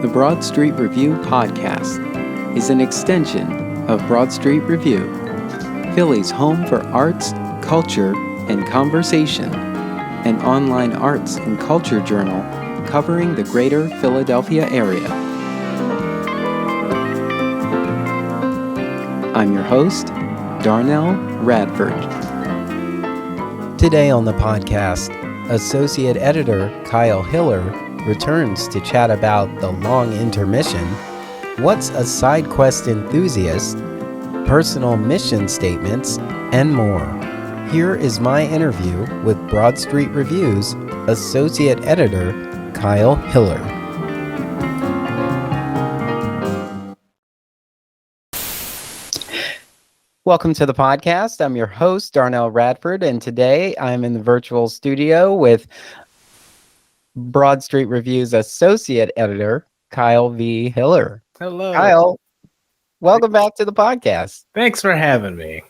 The Broad Street Review podcast is an extension of Broad Street Review, Philly's home for arts, culture, and conversation, an online arts and culture journal covering the greater Philadelphia area. I'm your host, Darnell Radford. Today on the podcast, Associate Editor Kyle Hiller returns to chat about the long intermission, what's a side quest enthusiast, personal mission statements, and more. Here is my interview with Broad Street Review's Associate Editor Kyle Hiller. Welcome to the podcast. I'm your host, Darnell Radford, and today I'm in the virtual studio with Broad Street Review's Associate Editor, Kyle V. Hiller. Hello. Kyle, welcome back to the podcast. Thanks for having me.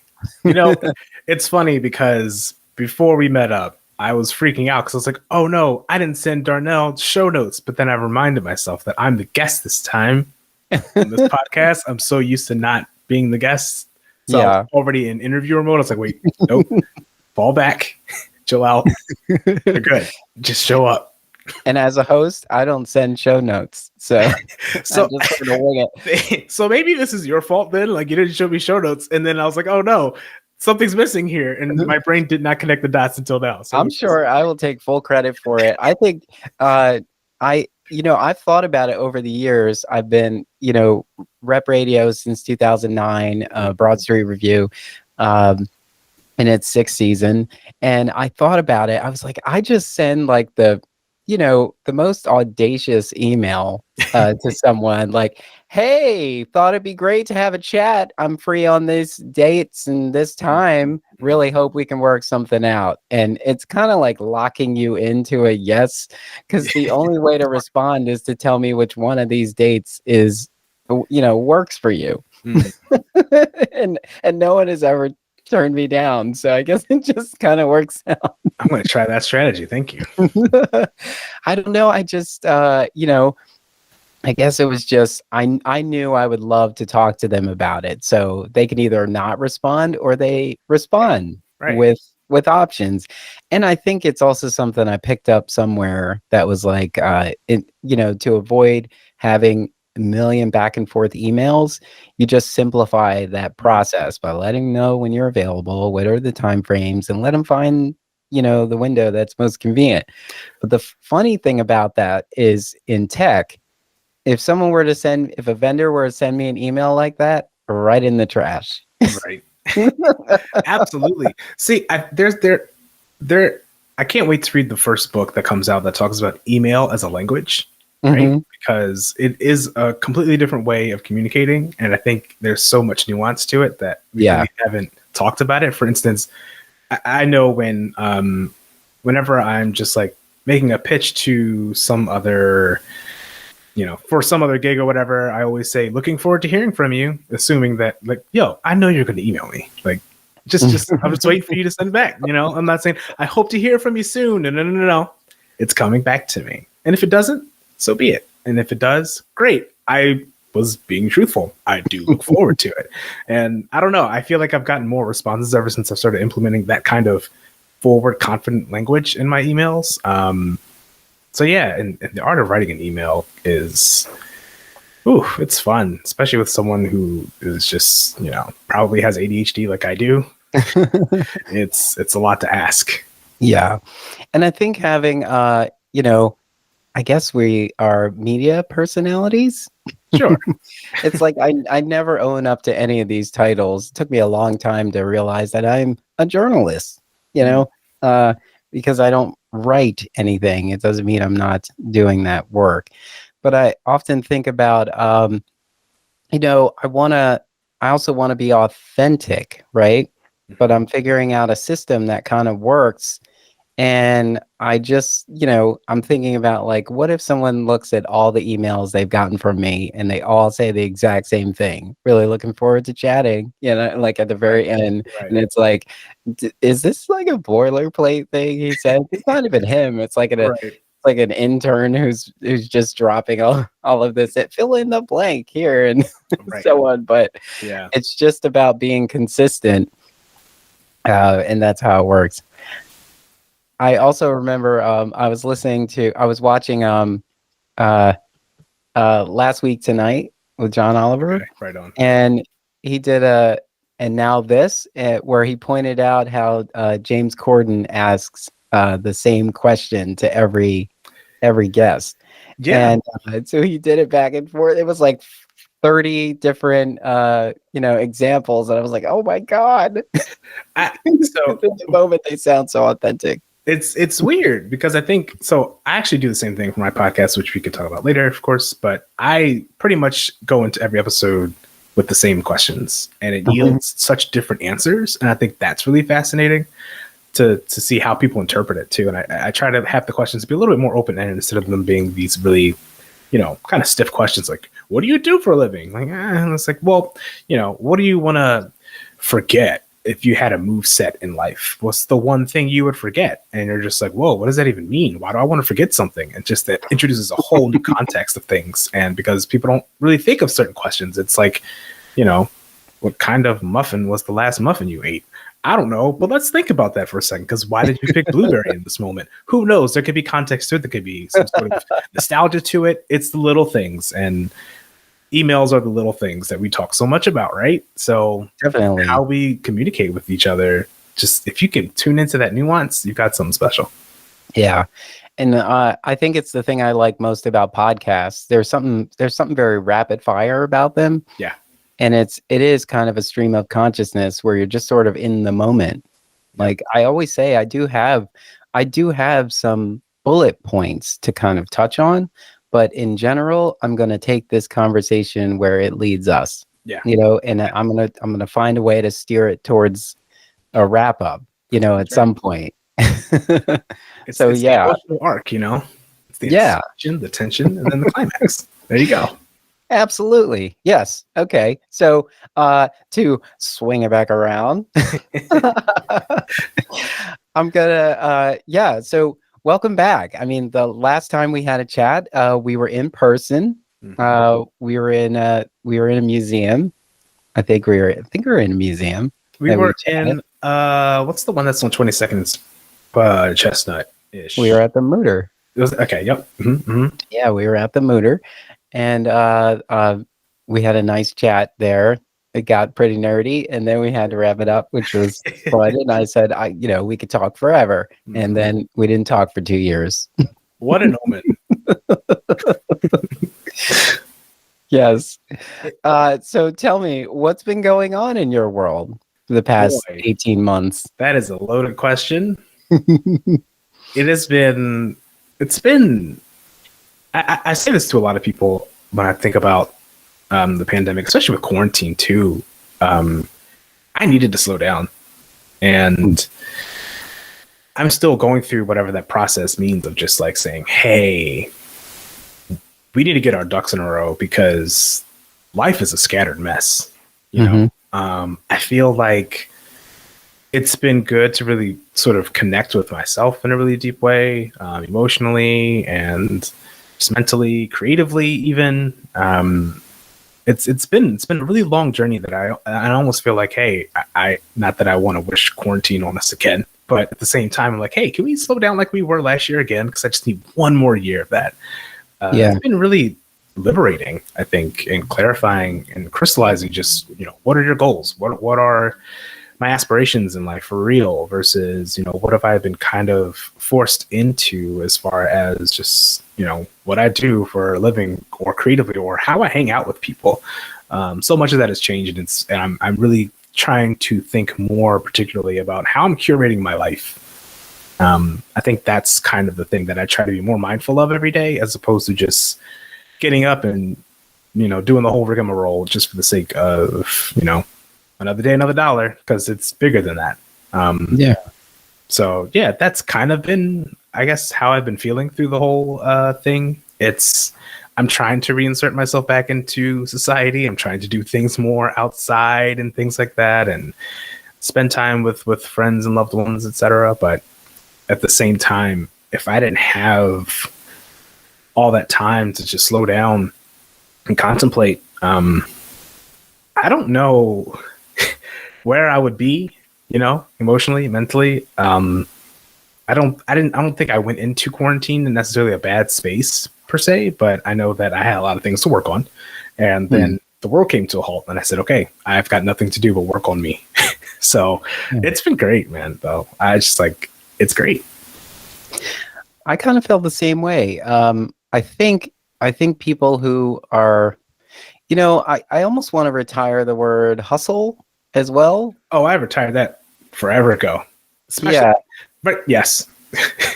It's funny because before we met up, I was freaking out because I was like, oh no, I didn't send Darnell show notes. But then I reminded myself that I'm the guest this time on this podcast. I'm so used to not being the guest. So I was already in interviewer mode. I was like, wait, nope, fall back, chill out. You're good. Just show up. And as a host, I don't send show notes. So I'm just gonna wing it. So maybe this is your fault then. Like you didn't show me show notes. And then I was like, oh no, something's missing here. And my brain did not connect the dots until now. So I'm sure I will take full credit for it. I think I've thought about it over the years. I've been, rep radio since 2009, Broad Street Review, in its sixth season. And I thought about it. I was like, I just send like the most audacious email to someone like, hey, thought it'd be great to have a chat. I'm free on these dates and this time. Really hope we can work something out. And it's kind of like locking you into a yes, because the only way to respond is to tell me which one of these dates is, works for you. and no one has ever turned me down. So I guess it just kind of works out. I'm going to try that strategy. Thank you. I don't know. I just, I guess it was just, I knew I would love to talk to them about it. So they can either not respond or they respond with options. And I think it's also something I picked up somewhere that was like, to avoid having a million back and forth emails, you just simplify that process by letting them know when you're available, what are the time frames, and let them find the window that's most convenient. But the funny thing about that is in tech, if a vendor were to send me an email like that, right in the trash. Right. Absolutely. See, I can't wait to read the first book that comes out that talks about email as a language, right? Because it is a completely different way of communicating. And I think there's so much nuance to it that we really haven't talked about it. For instance, I know whenever I'm just like making a pitch to some other, for some other gig or whatever, I always say, looking forward to hearing from you, assuming that like, yo, I know you're going to email me. Like, just I'm just waiting for you to send back. I'm not saying I hope to hear from you soon. No. It's coming back to me. And if it doesn't, so be it. And if it does, great. I was being truthful. I do look forward to it. And I don't know. I feel like I've gotten more responses ever since I've started implementing that kind of forward confident language in my emails. So yeah, and the art of writing an email is, it's fun, especially with someone who is just, probably has ADHD like I do. It's a lot to ask. Yeah. And I think having, I guess we are media personalities. Sure. It's like I never own up to any of these titles. It took me a long time to realize that I'm a journalist, because I don't write anything. It doesn't mean I'm not doing that work. But I often think about, I also want to be authentic, right? But I'm figuring out a system that kind of works. And I just, I'm thinking about like, what if someone looks at all the emails they've gotten from me and they all say the exact same thing? Really looking forward to chatting, like at the very end. Right. And it's like, is this like a boilerplate thing he said? It's not even him. It's like like an intern who's just dropping all of this at fill in the blank here and Right. so on. But Yeah. it's just about being consistent. And that's how it works. I also remember I was watching Last Week Tonight with John Oliver. Okay, right on. And he did and now this, where he pointed out how James Corden asks the same question to every guest. Yeah. And so he did it back and forth. It was like 30 different examples, and I was like, oh my God. So at the moment they sound so authentic. it's weird because I think so. I actually do the same thing for my podcast, which we could talk about later, of course. But I pretty much go into every episode with the same questions, and it yields such different answers. And I think that's really fascinating to see how people interpret it too. And I try to have the questions be a little bit more open ended instead of them being these really, kind of stiff questions like, "What do you do for a living?" Like, and it's like, well, what do you want to forget? If you had a move set in life, what's the one thing you would forget? And you're just like, whoa, what does that even mean? Why do I want to forget something? And just that introduces a whole new context of things. And because people don't really think of certain questions, it's like, what kind of muffin was the last muffin you ate? I don't know, but let's think about that for a second. Because why did you pick blueberry in this moment? Who knows? There could be context to it. There could be some sort of nostalgia to it. It's the little things. And emails are the little things that we talk so much about, right? So Definitely how we communicate with each other, just if you can tune into that nuance, you've got something special. Yeah. And I think it's the thing I like most about podcasts. There's something very rapid fire about them. Yeah. And it is kind of a stream of consciousness where you're just sort of in the moment. Like I always say, I do have some bullet points to kind of touch on. But in general, I'm going to take this conversation where it leads us. Yeah. And I'm going to find a way to steer it towards a wrap up, at some point. It's the emotional arc, It's the excitation, the tension, and then the climax. There you go. Absolutely. Yes. Okay. So to swing it back around, I'm going to, so welcome back. I mean, the last time we had a chat, we were in person. Mm-hmm. We were in a museum. I think we were in a museum. We were in what's the one that's on 22nd Chestnut-ish? We were at the Mooter. It was okay. Yep. Mm-hmm. Yeah, we were at the Mooter, and we had a nice chat there. It got pretty nerdy, and then we had to wrap it up, which was fun. And I said, we could talk forever. Mm-hmm. And then we didn't talk for 2 years. What an omen. Yes. So tell me, what's been going on in your world for the past 18 months? That is a loaded question. It's been, I say this to a lot of people when I think about the pandemic, especially with quarantine too. I needed to slow down, and I'm still going through whatever that process means of just like saying, hey, we need to get our ducks in a row because life is a scattered mess. I feel like it's been good to really sort of connect with myself in a really deep way, emotionally and just mentally, creatively, even. It's been a really long journey that I almost feel like, hey, I not that I want to wish quarantine on us again, but at the same time, I'm like, hey, can we slow down like we were last year again? Because I just need one more year of that. It's been really liberating, I think, and clarifying and crystallizing just, what are your goals? What are my aspirations in life for real versus, what have I been kind of forced into as far as just, what I do for a living or creatively or how I hang out with people. So much of that has changed, and I'm really trying to think more particularly about how I'm curating my life. I think that's kind of the thing that I try to be more mindful of every day, as opposed to just getting up and, doing the whole rigmarole just for the sake of, another day, another dollar, because it's bigger than that. So yeah, that's kind of been, I guess, how I've been feeling through the whole thing. I'm trying to reinsert myself back into society. I'm trying to do things more outside and things like that, and spend time with friends and loved ones, etc. But at the same time, if I didn't have all that time to just slow down and contemplate. I don't know where I would be, emotionally, mentally. I don't think I went into quarantine in necessarily a bad space per se, but I know that I had a lot of things to work on. And then the world came to a halt and I said, okay, I've got nothing to do but work on me. So it's been great, man, though. It's great. I kind of felt the same way. I think people who are, I almost want to retire the word hustle as well. Oh, I retired that forever ago. Yeah. But yes,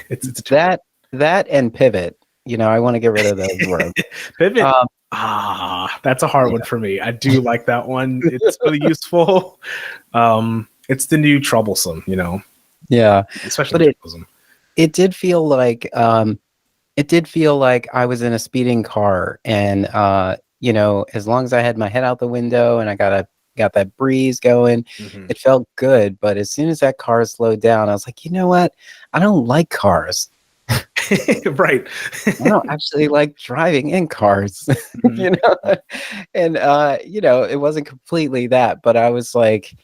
it's that and pivot. I want to get rid of those words. Pivot. That's a hard one for me. I do like that one. It's really useful. It's the new troublesome, Yeah, especially troublesome. It did feel like I was in a speeding car, and as long as I had my head out the window and I got that breeze going, it felt good. But as soon as that car slowed down, I was like, you know what? I don't like cars. Right. I don't actually like driving in cars, and it wasn't completely that, but I was like,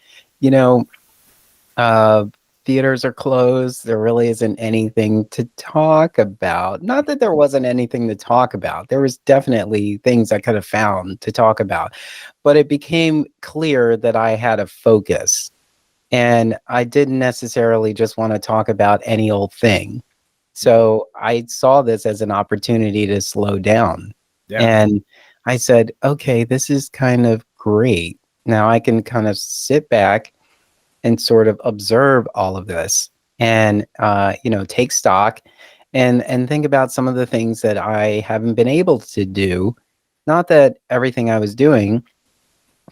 theaters are closed. There really isn't anything to talk about. Not that there wasn't anything to talk about. There was definitely things I could have found to talk about, but it became clear that I had a focus, and I didn't necessarily just want to talk about any old thing. So I saw this as an opportunity to slow down. Yeah. And I said, okay, this is kind of great. Now I can kind of sit back and sort of observe all of this and, take stock and think about some of the things that I haven't been able to do. Not that everything I was doing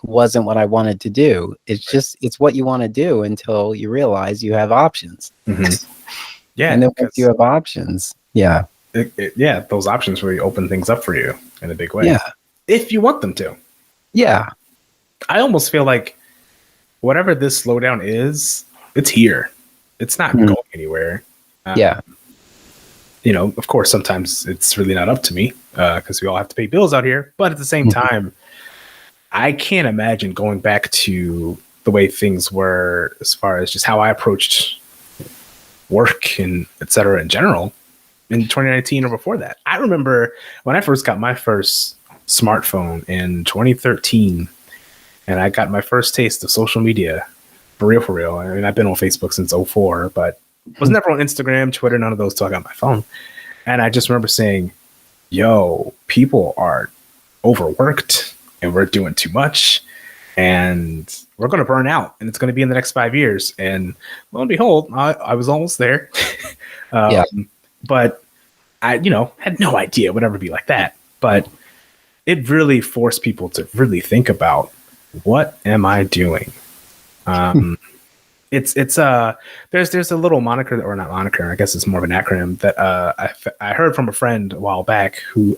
wasn't what I wanted to do. It's just, it's what you want to do until you realize you have options. Yeah. And then once you have options, those options really open things up for you in a big way. Yeah. If you want them to. Yeah. I almost feel like whatever this slowdown is, it's here. It's not going anywhere. Of course, sometimes it's really not up to me because we all have to pay bills out here. But at the same time, I can't imagine going back to the way things were as far as just how I approached work and et cetera in general in 2019 or before that. I remember when I first got my first smartphone in 2013 and I got my first taste of social media for real. I mean, I've been on Facebook since 2004, but was never on Instagram, Twitter, none of those till I got my phone. And I just remember saying, yo, people are overworked and we're doing too much and we're going to burn out and it's going to be in the next 5 years. And lo and behold, I was almost there. But I, had no idea it would ever be like that. But it really forced people to really think about, what am I doing? There's a little moniker, or not moniker, I guess it's more of an acronym that I heard from a friend a while back who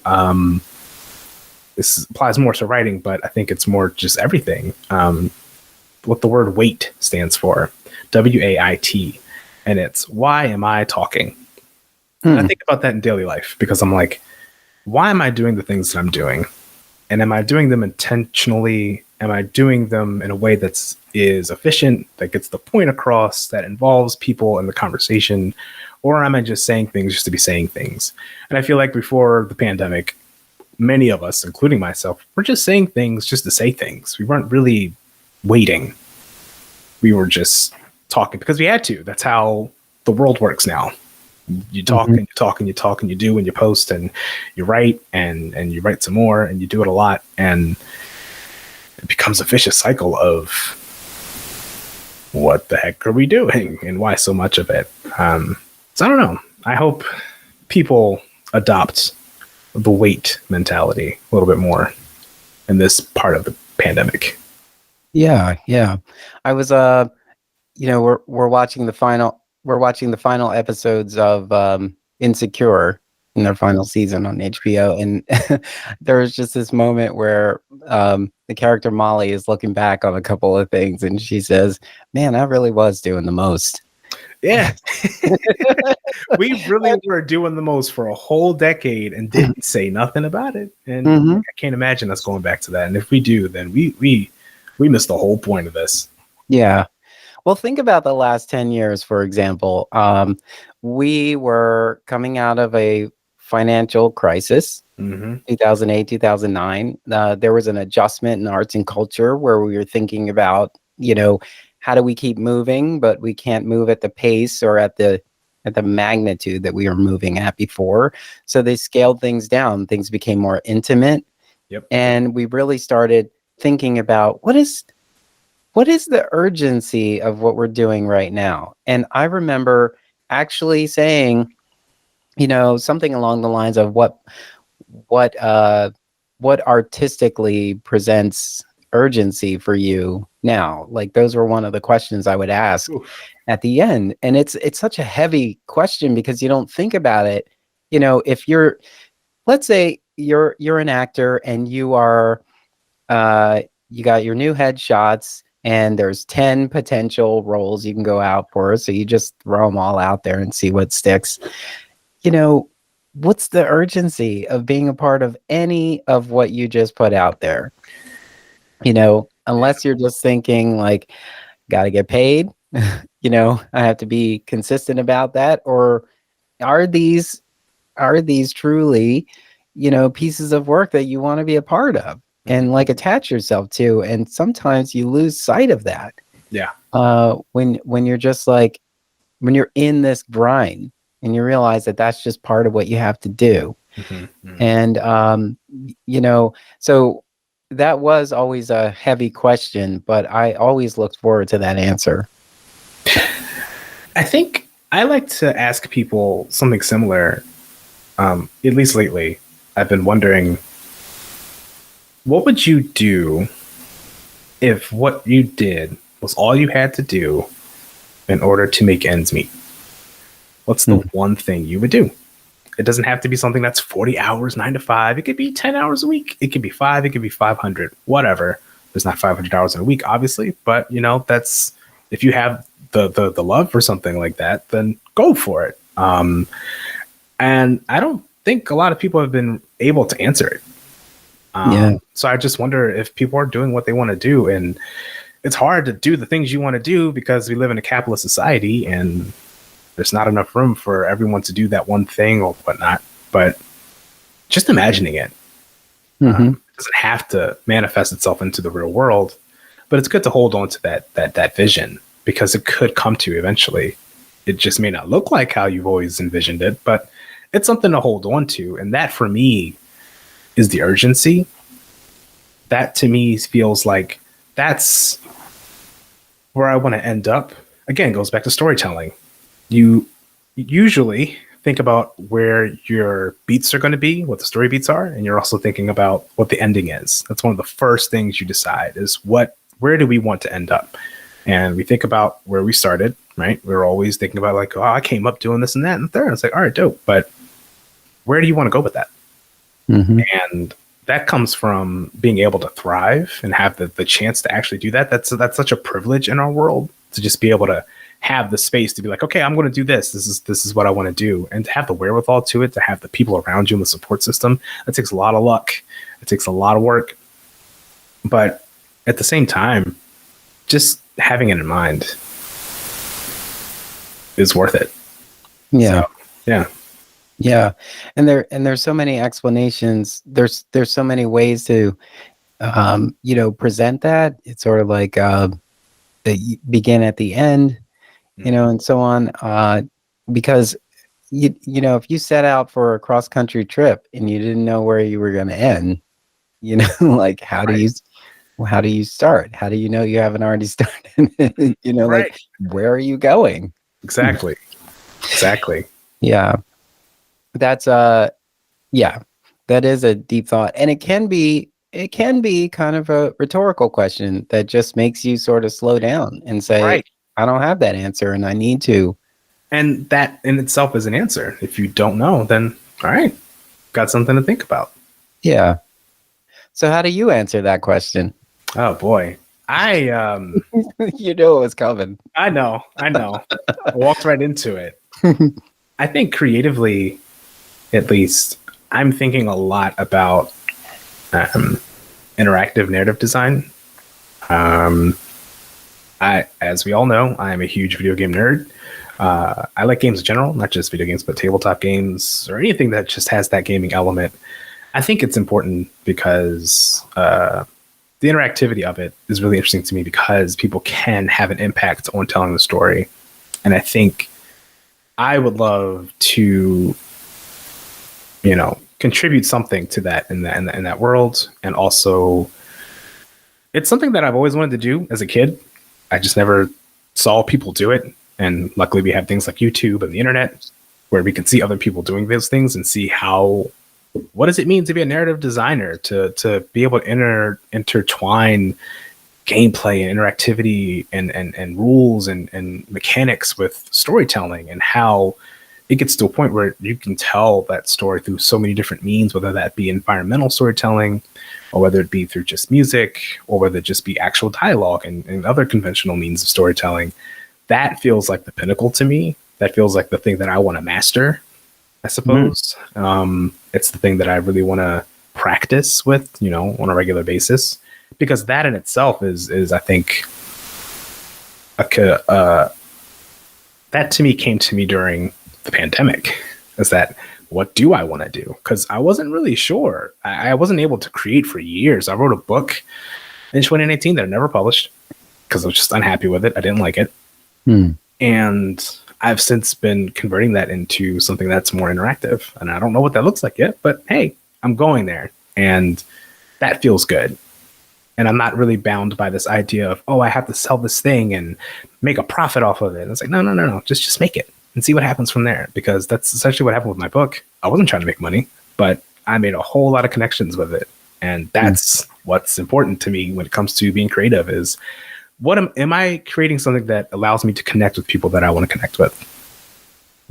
this applies more to writing, but I think it's more just everything. What the word WAIT stands for, WAIT, and it's why am I talking? And I think about that in daily life because I'm like, why am I doing the things that I'm doing? And am I doing them intentionally? Am I doing them in a way that is efficient, that gets the point across, that involves people in the conversation? Or am I just saying things just to be saying things? And I feel like before the pandemic, many of us, including myself, were just saying things just to say things. We weren't really waiting. We were just talking because we had to. That's how the world works now. You talk and you talk and you talk and you do and you post and you write and you write some more and you do it a lot. And it becomes a vicious cycle of what the heck are we doing and why so much of it? So I don't know. I hope people adopt the WAIT mentality a little bit more in this part of the pandemic. Yeah. I was we're watching the final episodes of Insecure in their final season on HBO, and there was just this moment where the character Molly is looking back on a couple of things and she says, man, I really was doing the most. Yeah. we really were doing the most for a whole decade and didn't say nothing about it. And Mhm. I can't imagine us going back to that. And if we do, then we missed the whole point of this. Yeah. Well, think about the last 10 years, for example. We were coming out of a financial crisis, Mm-hmm. 2008, 2009. There was an adjustment in arts and culture where we were thinking about, how do we keep moving, but we can't move at the pace or at the magnitude that we were moving at before. So they scaled things down. Things became more intimate. Yep. And we really started thinking about what is the urgency of what we're doing right now? And I remember actually saying, something along the lines of what artistically presents urgency for you now. Like those were one of the questions I would ask Oof. at the end. And it's such a heavy question because you don't think about it. If let's say you're an actor and you got your new headshots and there's 10 potential roles you can go out for. So you just throw them all out there and see what sticks. What's the urgency of being a part of any of what you just put out there? Unless you're just thinking like, got to get paid, I have to be consistent about that. Or are these truly, pieces of work that you want to be a part of and like attach yourself to? And sometimes you lose sight of that. Yeah. When you're just like, when you're in this grind and you realize that that's just part of what you have to do. Mm-hmm. And, so that was always a heavy question, but I always looked forward to that answer. I think I like to ask people something similar. At least lately, I've been wondering, what would you do if what you did was all you had to do in order to make ends meet? What's the one thing you would do? It doesn't have to be something that's 40 hours, 9 to 5. It could be 10 hours a week. It could be 5. It could be 500, whatever. There's not 500 hours in a week, obviously. But, that's if you have the love for something like that, then go for it. And I don't think a lot of people have been able to answer it. So I just wonder if people are doing what they want to do. And it's hard to do the things you want to do because we live in a capitalist society and there's not enough room for everyone to do that one thing or whatnot. But just imagining it, it doesn't have to manifest itself into the real world, but it's good to hold on to that vision because it could come to you eventually. It just may not look like how you've always envisioned it, but it's something to hold on to. And that for me is the urgency. That to me feels like that's where I want to end up. Again, goes back to storytelling. You usually think about where your beats are going to be, what the story beats are, and you're also thinking about what the ending is. That's one of the first things you decide is where do we want to end up? And we think about where we started, right? We're always thinking about like, oh, I came up doing this and that and third. It's like, all right, dope. But where do you want to go with that? And that comes from being able to thrive and have the chance to actually do that. That's such a privilege in our world to just be able to have the space to be like, okay, I'm going to do this. This is what I want to do. And to have the wherewithal to it, to have the people around you in the support system, that takes a lot of luck. It takes a lot of work. But at the same time, just having it in mind is worth it. Yeah. So, yeah. Yeah. And there's so many explanations. There's so many ways to, present that. It's sort of like, the begin at the end, and so on. Because if you set out for a cross country trip and you didn't know where you were going to end, like how do you start? How do you know you haven't already started? Like where are you going? Exactly. Yeah. That's that is a deep thought. And it can be kind of a rhetorical question that just makes you sort of slow down and say, I don't have that answer and I need to. And that in itself is an answer. If you don't know, then all right, got something to think about. Yeah. So how do you answer that question? Oh boy. I You know it was coming. I know. I walked right into it. I think creatively, at least, I'm thinking a lot about interactive narrative design. As we all know, I am a huge video game nerd. I like games in general, not just video games, but tabletop games or anything that just has that gaming element. I think it's important because the interactivity of it is really interesting to me because people can have an impact on telling the story. And I think I would love to, contribute something to that in that world. And also, it's something that I've always wanted to do as a kid. I just never saw people do it. And luckily, we have things like YouTube and the internet where we can see other people doing those things and see what does it mean to be a narrative designer, to be able to intertwine gameplay and interactivity and rules and mechanics with storytelling, and how it gets to a point where you can tell that story through so many different means, whether that be environmental storytelling or whether it be through just music or whether it just be actual dialogue and other conventional means of storytelling. That feels like the pinnacle to me. That feels like the thing that I want to master, I suppose. It's the thing that I really want to practice with, on a regular basis, because that in itself is I think, that to me came to me during the pandemic. Is that, what do I want to do? Because I wasn't really sure. I wasn't able to create for years. I wrote a book in 2018 that I never published because I was just unhappy with it. I didn't like it. And I've since been converting that into something that's more interactive. And I don't know what that looks like yet, but hey, I'm going there. And that feels good. And I'm not really bound by this idea of, I have to sell this thing and make a profit off of it. And it's like, no. Just make it and see what happens from there. Because that's essentially what happened with my book. I wasn't trying to make money, but I made a whole lot of connections with it. And that's what's important to me when it comes to being creative is, am I creating something that allows me to connect with people that I want to connect with?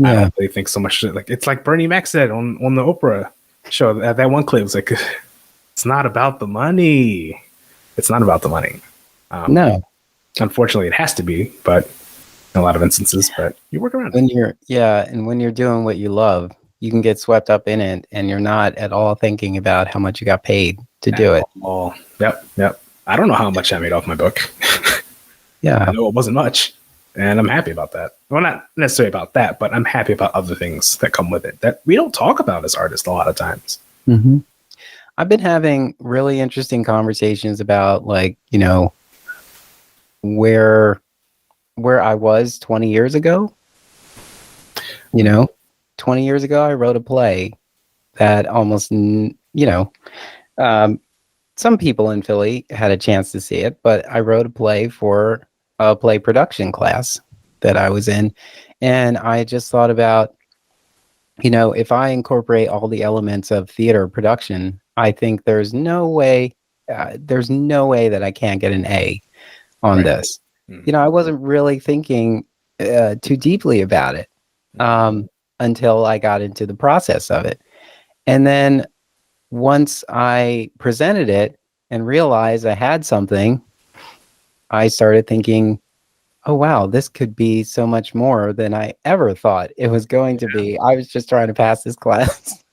I don't really think so much. Like, it's like Bernie Mac said on the Oprah show, that one clip was like, it's not about the money. It's not about the money. No. Unfortunately, it has to be, but in a lot of instances, but you work around it. And when you're doing what you love, you can get swept up in it and you're not at all thinking about how much you got paid to do it. Yep. I don't know how much I made off my book. Yeah. I know it wasn't much, and I'm happy about that. Well, not necessarily about that, but I'm happy about other things that come with it that we don't talk about as artists a lot of times. Mm-hmm. I've been having really interesting conversations about, like, where I was 20 years ago. 20 years ago, I wrote a play that almost, some people in Philly had a chance to see it, but I wrote a play for a play production class that I was in. And I just thought about, if I incorporate all the elements of theater production, I think there's no way that I can't get an A on this. Mm-hmm. I wasn't really thinking too deeply about it until I got into the process of it. And then once I presented it and realized I had something, I started thinking, oh, wow, this could be so much more than I ever thought it was going to be. I was just trying to pass this class.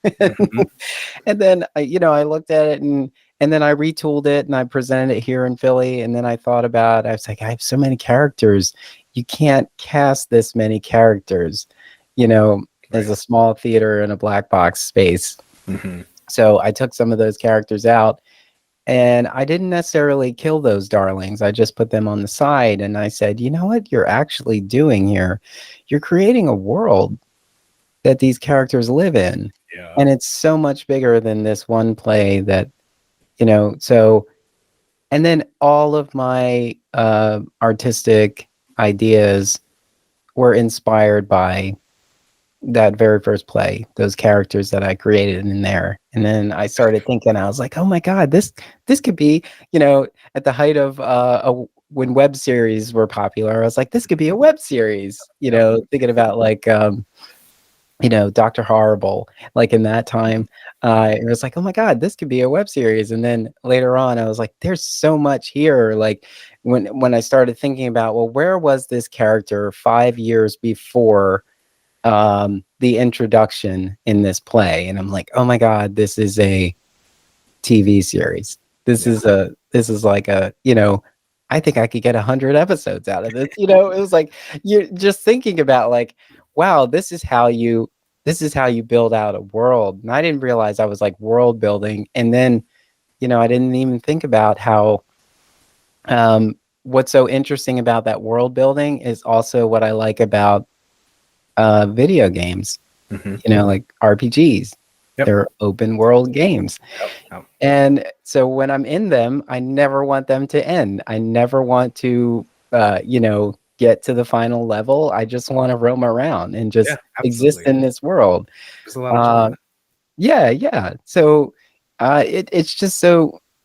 And then, I looked at it and then I retooled it and I presented it here in Philly. And then I thought about, I was like, I have so many characters. You can't cast this many characters, as a small theater in a black box space. Mm-hmm. So I took some of those characters out and I didn't necessarily kill those darlings. I just put them on the side and I said, you know what you're actually doing here? You're creating a world that these characters live in. Yeah. And it's so much bigger than this one play that, so, and then all of my artistic ideas were inspired by that very first play, those characters that I created in there. And then I started thinking, I was like, oh my God, this could be, at the height of when web series were popular, I was like, this could be a web series, thinking about like, Dr. Horrible, like in that time, it was like, oh my God, this could be a web series. And then later on, I was like, there's so much here. Like when I started thinking about, well, where was this character 5 years before the introduction in this play, and I'm like, oh my god, this is a TV series. This is like a, I think I could get 100 episodes out of this. It was like you're just thinking about like, wow, this is how you build out a world. And I didn't realize I was like world building. And then, I didn't even think about how what's so interesting about that world building is also what I like about video games, like RPGs. Yep. They're open world games. Yep. And so when I'm in them, I never want them to end. I never want to, get to the final level. I just want to roam around and just exist in this world. There's a lot of fun. Yeah. So it's just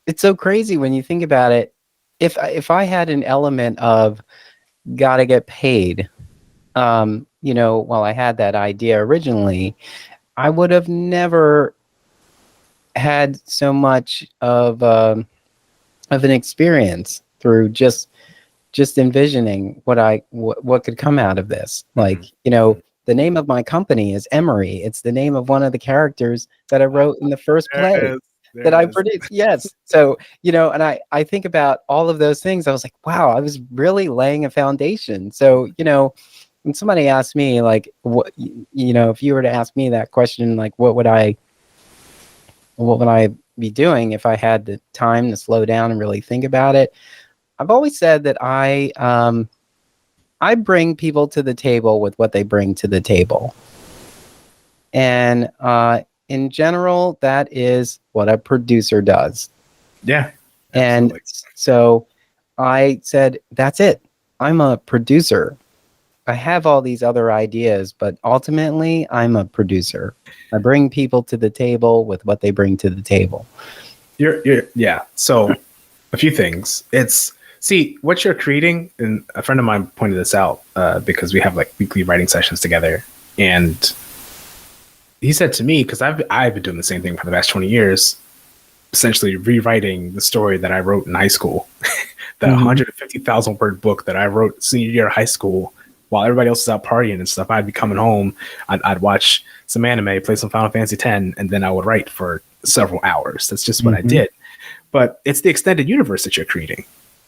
it's so crazy when you think about it. If I had an element of gotta get paid, while I had that idea originally, I would have never had so much of an experience through just envisioning what could come out of this. Like, the name of my company is Emery. It's the name of one of the characters that I wrote in the first play that I produced. Yes. So, and I think about all of those things. I was like, wow, I was really laying a foundation. So, when somebody asked me, like, what, if you were to ask me that question, like, what would I be doing if I had the time to slow down and really think about it? I've always said that I bring people to the table with what they bring to the table. And in general, that is what a producer does. Yeah. Absolutely. And so I said, that's it. I'm a producer. I have all these other ideas, but ultimately I'm a producer. I bring people to the table with what they bring to the table. Yeah. So a few things. See, what you're creating, and a friend of mine pointed this out because we have like weekly writing sessions together. And he said to me, because I've been doing the same thing for the past 20 years, essentially rewriting the story that I wrote in high school, the 150,000 word book that I wrote senior year of high school, while everybody else is out partying and stuff. I'd be coming home, I'd watch some anime, play some Final Fantasy X, and then I would write for several hours. That's just what I did. But it's the extended universe that you're creating.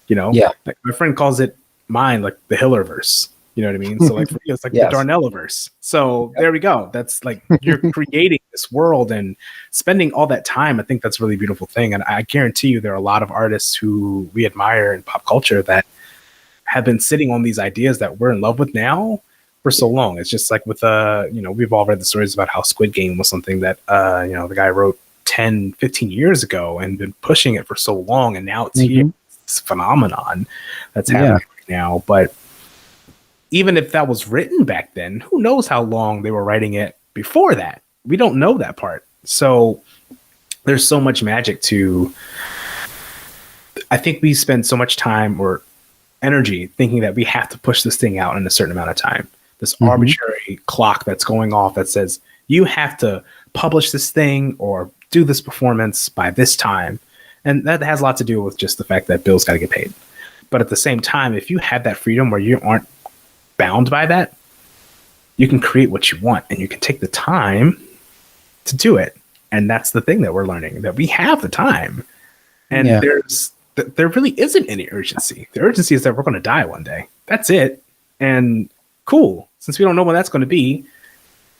Like my friend calls it mine, like the Hillerverse. You know what I mean? So like for you, it's like the Darnelliverse. So there we go. That's like you're creating this world and spending all that time. I think that's a really beautiful thing. And I guarantee you there are a lot of artists who we admire in pop culture that have been sitting on these ideas that we're in love with now for so long. It's just like with we've all read the stories about how Squid Game was something that the guy wrote 10, 15 years ago and been pushing it for so long, and now it's here. Phenomenon that's happening right now. But even if that was written back then, who knows how long they were writing it before that? We don't know that part. So there's so much magic to, I think we spend so much time or energy thinking that we have to push this thing out in a certain amount of time. This arbitrary clock that's going off that says you have to publish this thing or do this performance by this time. And that has a lot to do with just the fact that bills got to get paid. But at the same time, if you have that freedom where you aren't bound by that, you can create what you want and you can take the time to do it. And that's the thing that we're learning, that we have the time. And there really isn't any urgency. The urgency is that we're going to die one day. That's it. And cool. Since we don't know when that's going to be,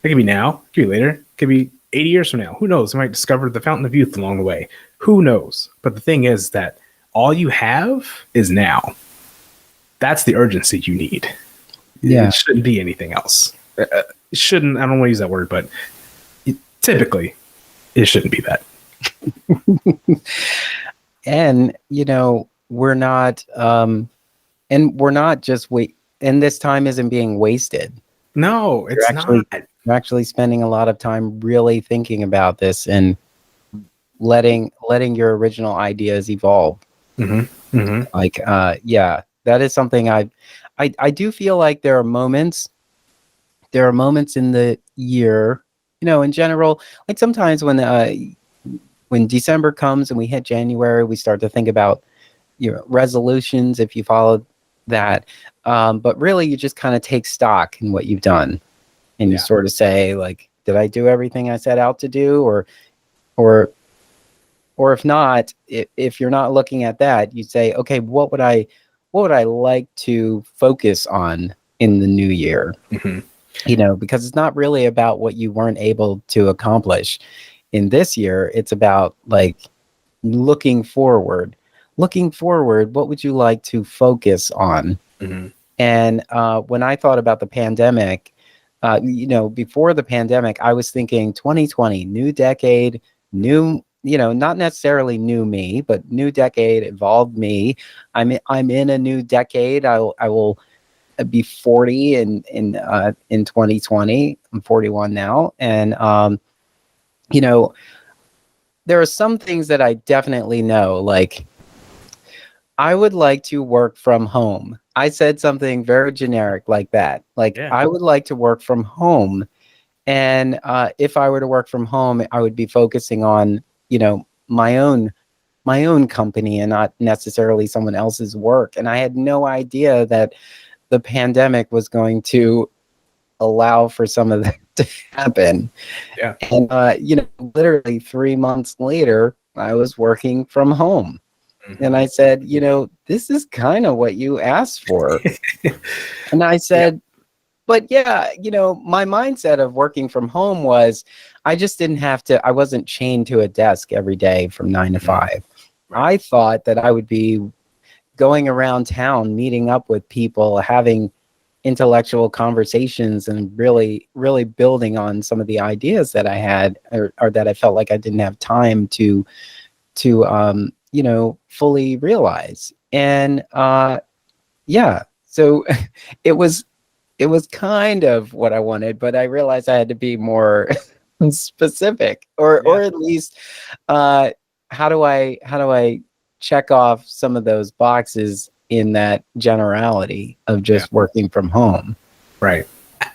it could be now, it could be later, it could be 80 years from now. Who knows? We might discover the fountain of youth along the way. Who knows? But the thing is that all you have is now. That's the urgency you need. Yeah. It shouldn't be anything else. It shouldn't, I don't want to use that word, but typically it shouldn't be that. And, we're not, and this time isn't being wasted. No, it's not. You're actually spending a lot of time really thinking about this and letting your original ideas evolve. Like, that is something I do feel like there are moments in the year, in general, like sometimes when December comes and we hit January, we start to think about resolutions, if you follow that. But really you just kind of take stock in what you've done. and you sort of say like, did I do everything I set out to do? Or if not, if you're not looking at that, you say, okay, what would I like to focus on in the new year? You know, because it's not really about what you weren't able to accomplish in this year. It's about like looking forward. What would you like to focus on? And when I thought about the pandemic, you know, before the pandemic, I was thinking 2020, new decade, new, you know, not necessarily new me, but new decade, evolved me. I'm in a new decade. I will be 40 in 2020. I'm 41 now, and you know, there are some things that I definitely know, like I would like to work from home. I said something very generic like that. Like, I would like to work from home. And if I were to work from home, I would be focusing on, you know, my own company and not necessarily someone else's work. And I had no idea that the pandemic was going to allow for some of that to happen. Yeah. And, you know, literally 3 months later, I was working from home. And I said, you know, this is kind of what you asked for. And I said, but yeah, you know, my mindset of working from home was I just didn't have to, I wasn't chained to a desk every day from 9 to 5. I thought that I would be going around town, meeting up with people, having intellectual conversations, and really, really building on some of the ideas that I had, or that I felt like I didn't have time to you know, fully realize. And yeah, so it was kind of what I wanted, but I realized I had to be more specific, or at least how do I check off some of those boxes in that generality of just working from home. Right.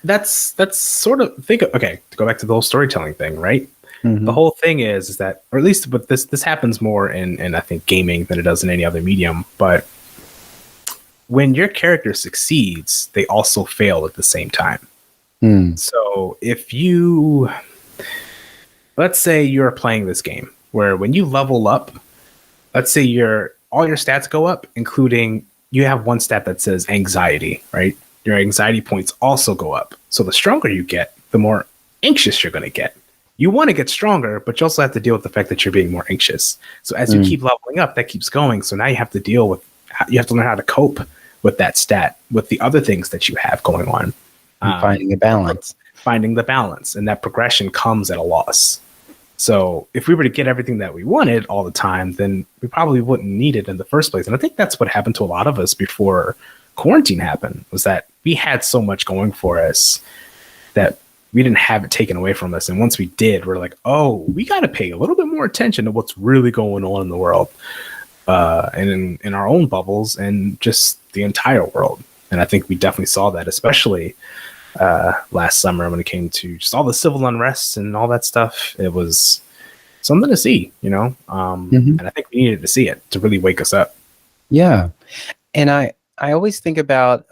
That's sort of okay, to go back to the whole storytelling thing, right? The whole thing is that, or at least with this happens more in I think gaming than it does in any other medium, but when your character succeeds, they also fail at the same time. So if you, let's say you're playing this game where when you level up, let's say all your stats go up, including you have one stat that says anxiety, right? Your anxiety points also go up. So the stronger you get, the more anxious you're going to get. You want to get stronger, but you also have to deal with the fact that you're being more anxious. So as you keep leveling up, that keeps going. So now you have to you have to learn how to cope with that stat, with the other things that you have going on. Finding a balance. Finding the balance. And that progression comes at a loss. So if we were to get everything that we wanted all the time, then we probably wouldn't need it in the first place. And I think that's what happened to a lot of us before quarantine happened, was that we had so much going for us that we didn't have it taken away from us. And once we did, we're like, oh, we got to pay a little bit more attention to what's really going on in the world, and in our own bubbles and just the entire world. And I think we definitely saw that, especially last summer when it came to just all the civil unrest and all that stuff. It was something to see, you know, and I think we needed to see it to really wake us up. Yeah. And I always think about,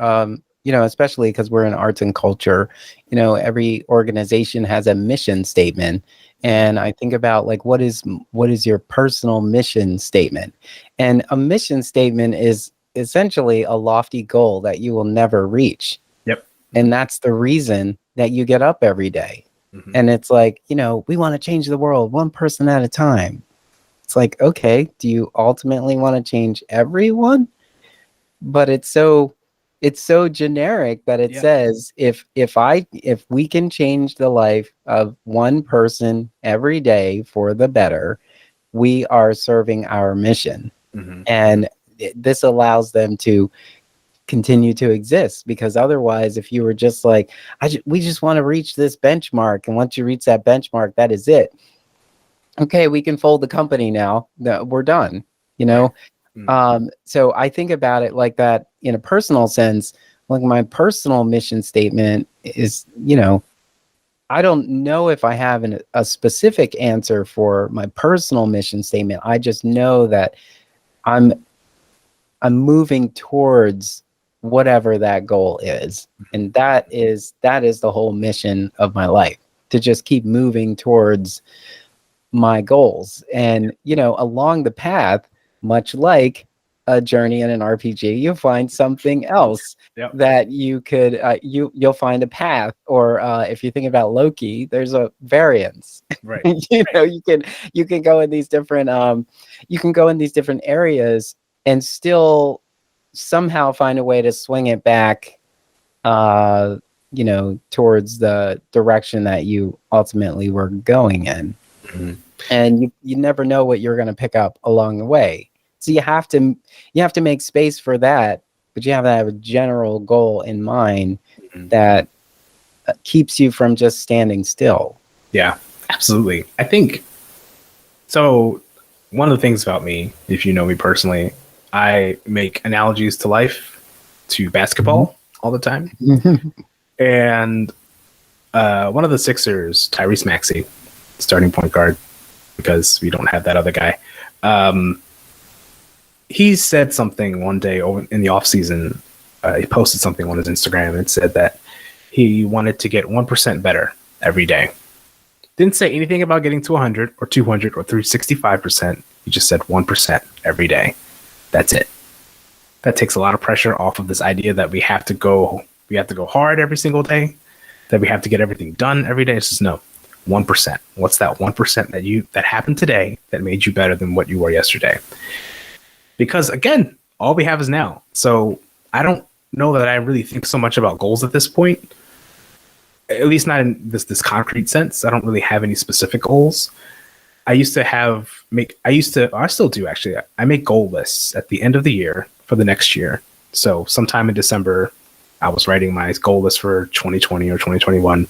you know, especially because we're in arts and culture, you know, every organization has a mission statement. And I think about like, what is your personal mission statement? And a mission statement is essentially a lofty goal that you will never reach. Yep. And that's the reason that you get up every day. And it's like, you know, we want to change the world one person at a time. It's like, okay, do you ultimately want to change everyone? But it's so generic that it says if we can change the life of one person every day for the better, we are serving our mission. And this allows them to continue to exist, because otherwise, if you were just like, we just want to reach this benchmark, and once you reach that benchmark, that is it. Okay, we can fold the company now. We're done, you know? So I think about it like that in a personal sense. Like my personal mission statement is, you know, I don't know if I have a specific answer for my personal mission statement. I just know that I'm moving towards whatever that goal is. And that is the whole mission of my life, to just keep moving towards my goals. And, along the path, much like a journey in an RPG, you'll find something else that you could, you'll find a path, or if you think about Loki, there's a variance. Right. You can go in these different, areas and still somehow find a way to swing it back, towards the direction that you ultimately were going in. Mm-hmm. And you never know what you're going to pick up along the way. So you have to make space for that, but you have to have a general goal in mind that keeps you from just standing still. Yeah, absolutely. I think so. One of the things about me, if you know me personally, I make analogies to life, to basketball all the time. And one of the Sixers, Tyrese Maxey, starting point guard, because we don't have that other guy. He said something one day in the off season. He posted something on his Instagram and said that he wanted to get 1% better every day. Didn't say anything about getting to 100 or 200 or 365%. He just said 1% every day. That's it. That takes a lot of pressure off of this idea that we have to go hard every single day, that we have to get everything done every day. It's just no, 1%. What's that 1% that happened today that made you better than what you were yesterday? Because again, all we have is now. So I don't know that I really think so much about goals at this point. At least not in this concrete sense. I don't really have any specific goals. I still do actually. I make goal lists at the end of the year for the next year. So sometime in December, I was writing my goal list for 2020 or 2021.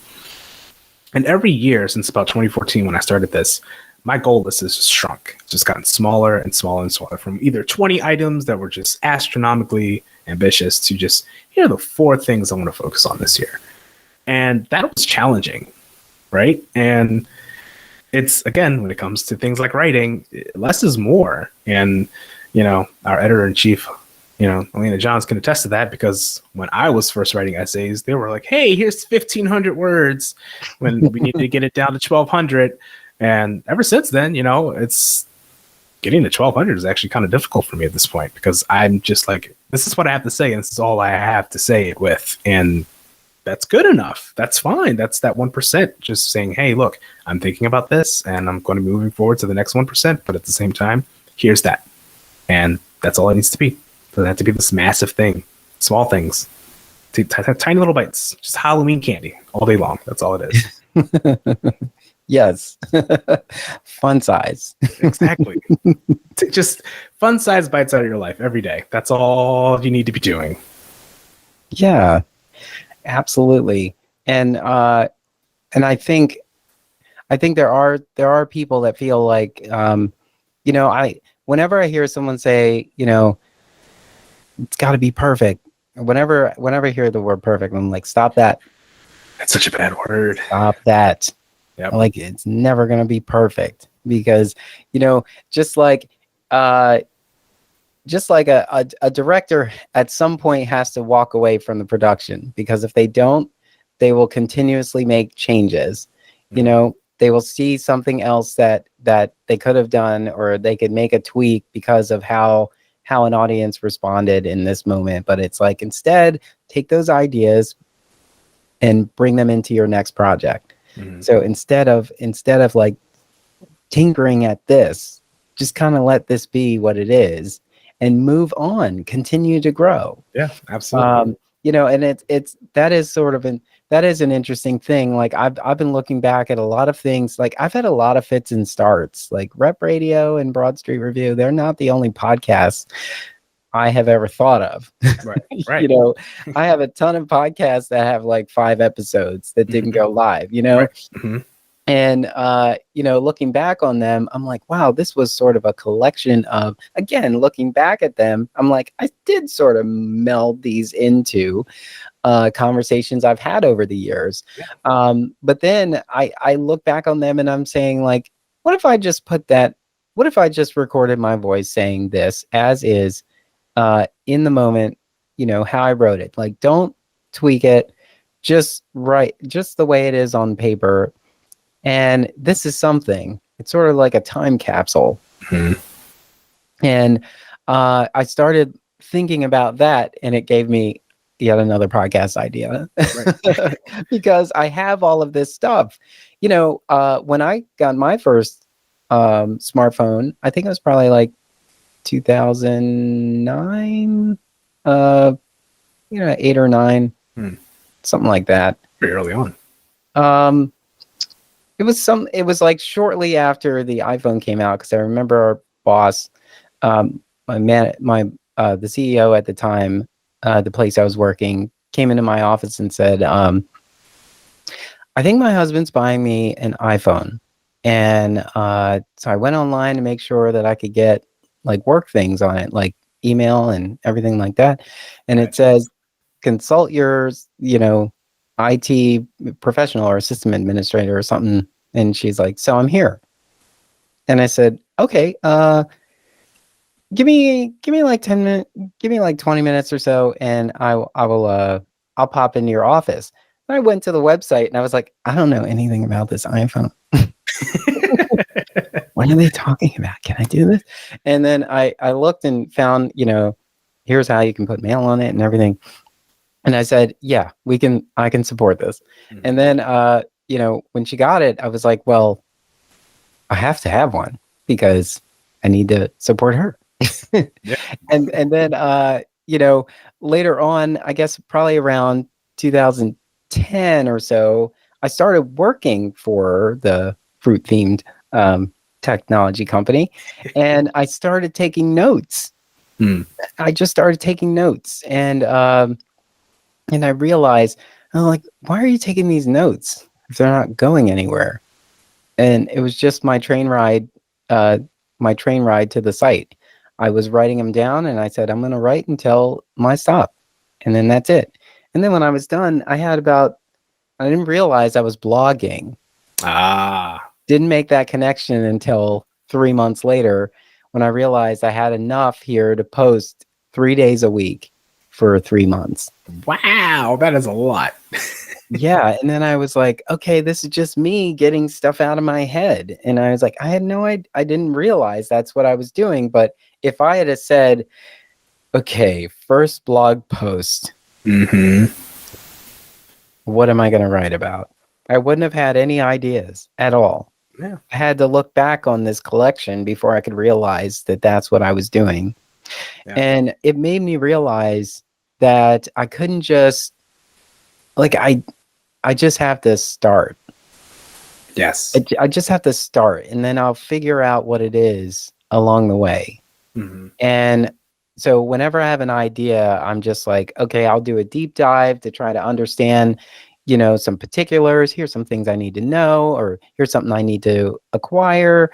And every year since about 2014, when I started this, my goal list has just shrunk. It's just gotten smaller and smaller and smaller, from either 20 items that were just astronomically ambitious to just, here are the 4 things I want to focus on this year. And that was challenging, right? And it's, again, when it comes to things like writing, less is more. And, our editor-in-chief, Elena Johns can attest to that, because when I was first writing essays, they were like, hey, here's 1,500 words when we need to get it down to 1,200. And ever since then, it's getting to 1,200 is actually kind of difficult for me at this point, because I'm just like, this is what I have to say, and this is all I have to say it with. And that's good enough. That's fine. That's that 1%, just saying, hey, look, I'm thinking about this and I'm going to be moving forward to the next 1%. But at the same time, here's that. And that's all it needs to be. It doesn't have to be this massive thing. Small things. Tiny little bites. Just Halloween candy all day long. That's all it is. Yes. Fun size. Exactly. Just fun size bites out of your life every day. That's all you need to be doing. Yeah. Absolutely. And I think there are people that feel like, whenever I hear someone say, it's got to be perfect. Whenever I hear the word perfect, I'm like, stop that. That's such a bad word. Stop that. Yep. Like, it's never going to be perfect, because, just like a director at some point has to walk away from the production, because if they don't, they will continuously make changes. Mm-hmm. They will see something else that they could have done, or they could make a tweak because of how an audience responded in this moment. But it's like, instead, take those ideas and bring them into your next project. Mm-hmm. So instead of like tinkering at this, just kind of let this be what it is and move on, continue to grow. Yeah, absolutely. And that is an interesting thing. Like, I've been looking back at a lot of things. Like, I've had a lot of fits and starts. Like, Rep Radio and Broad Street Review, they're not the only podcasts I have ever thought of. Right. I have a ton of podcasts that have like 5 episodes that didn't go live, Right. Mm-hmm. And, looking back on them, I'm like, wow, this was sort of a collection of, again, looking back at them, I'm like, I did sort of meld these into conversations I've had over the years. Yeah. But then I look back on them and I'm saying, like, what if I just recorded my voice saying this as is, in the moment, how I wrote it. Like, don't tweak it. Just write just the way it is on paper. And this is something. It's sort of like a time capsule. Mhm. And I started thinking about that, and it gave me yet another podcast idea. Right. Because I have all of this stuff. When I got my first smartphone, I think it was probably like 2009, 8 or 9, something like that. Pretty early on. It was like shortly after the iPhone came out, because I remember our boss, the CEO at the time, the place I was working, came into my office and said, I think my husband's buying me an iPhone. And so I went online to make sure that I could get like work things on it, like email and everything like that. And it says, consult your, IT professional or system administrator or something. And she's like, so I'm here. And I said, okay, give me like 10 minutes, give me like 20 minutes or so, and I'll pop into your office. And I went to the website and I was like, I don't know anything about this iPhone. What are they talking about? Can I do this? And then I looked and found, here's how you can put mail on it and everything. And I said, yeah, I can support this. Mm-hmm. And then, when she got it, I was like, well, I have to have one because I need to support her. Yeah. And then, later on, I guess probably around 2010 or so, I started working for the fruit themed technology company, and I started taking notes. I just started taking notes, and I realized, I'm like, why are you taking these notes if they're not going anywhere? And it was just my train ride to the site. I was writing them down, and I said, I'm going to write until my stop, and then that's it. And then when I was done, I didn't realize I was blogging. Didn't make that connection until 3 months later, when I realized I had enough here to post 3 days a week for 3 months. Wow, that is a lot. Yeah. And then I was like, okay, this is just me getting stuff out of my head. And I was like, I didn't realize that's what I was doing. But if I had said, okay, first blog post, what am I going to write about? I wouldn't have had any ideas at all. Yeah. I had to look back on this collection before I could realize that that's what I was doing. Yeah. And it made me realize that I couldn't just, like, I just have to start. Yes. I just have to start, and then I'll figure out what it is along the way. And so whenever I have an idea, I'm just like, okay, I'll do a deep dive to try to understand, some particulars. Here's some things I need to know, or here's something I need to acquire.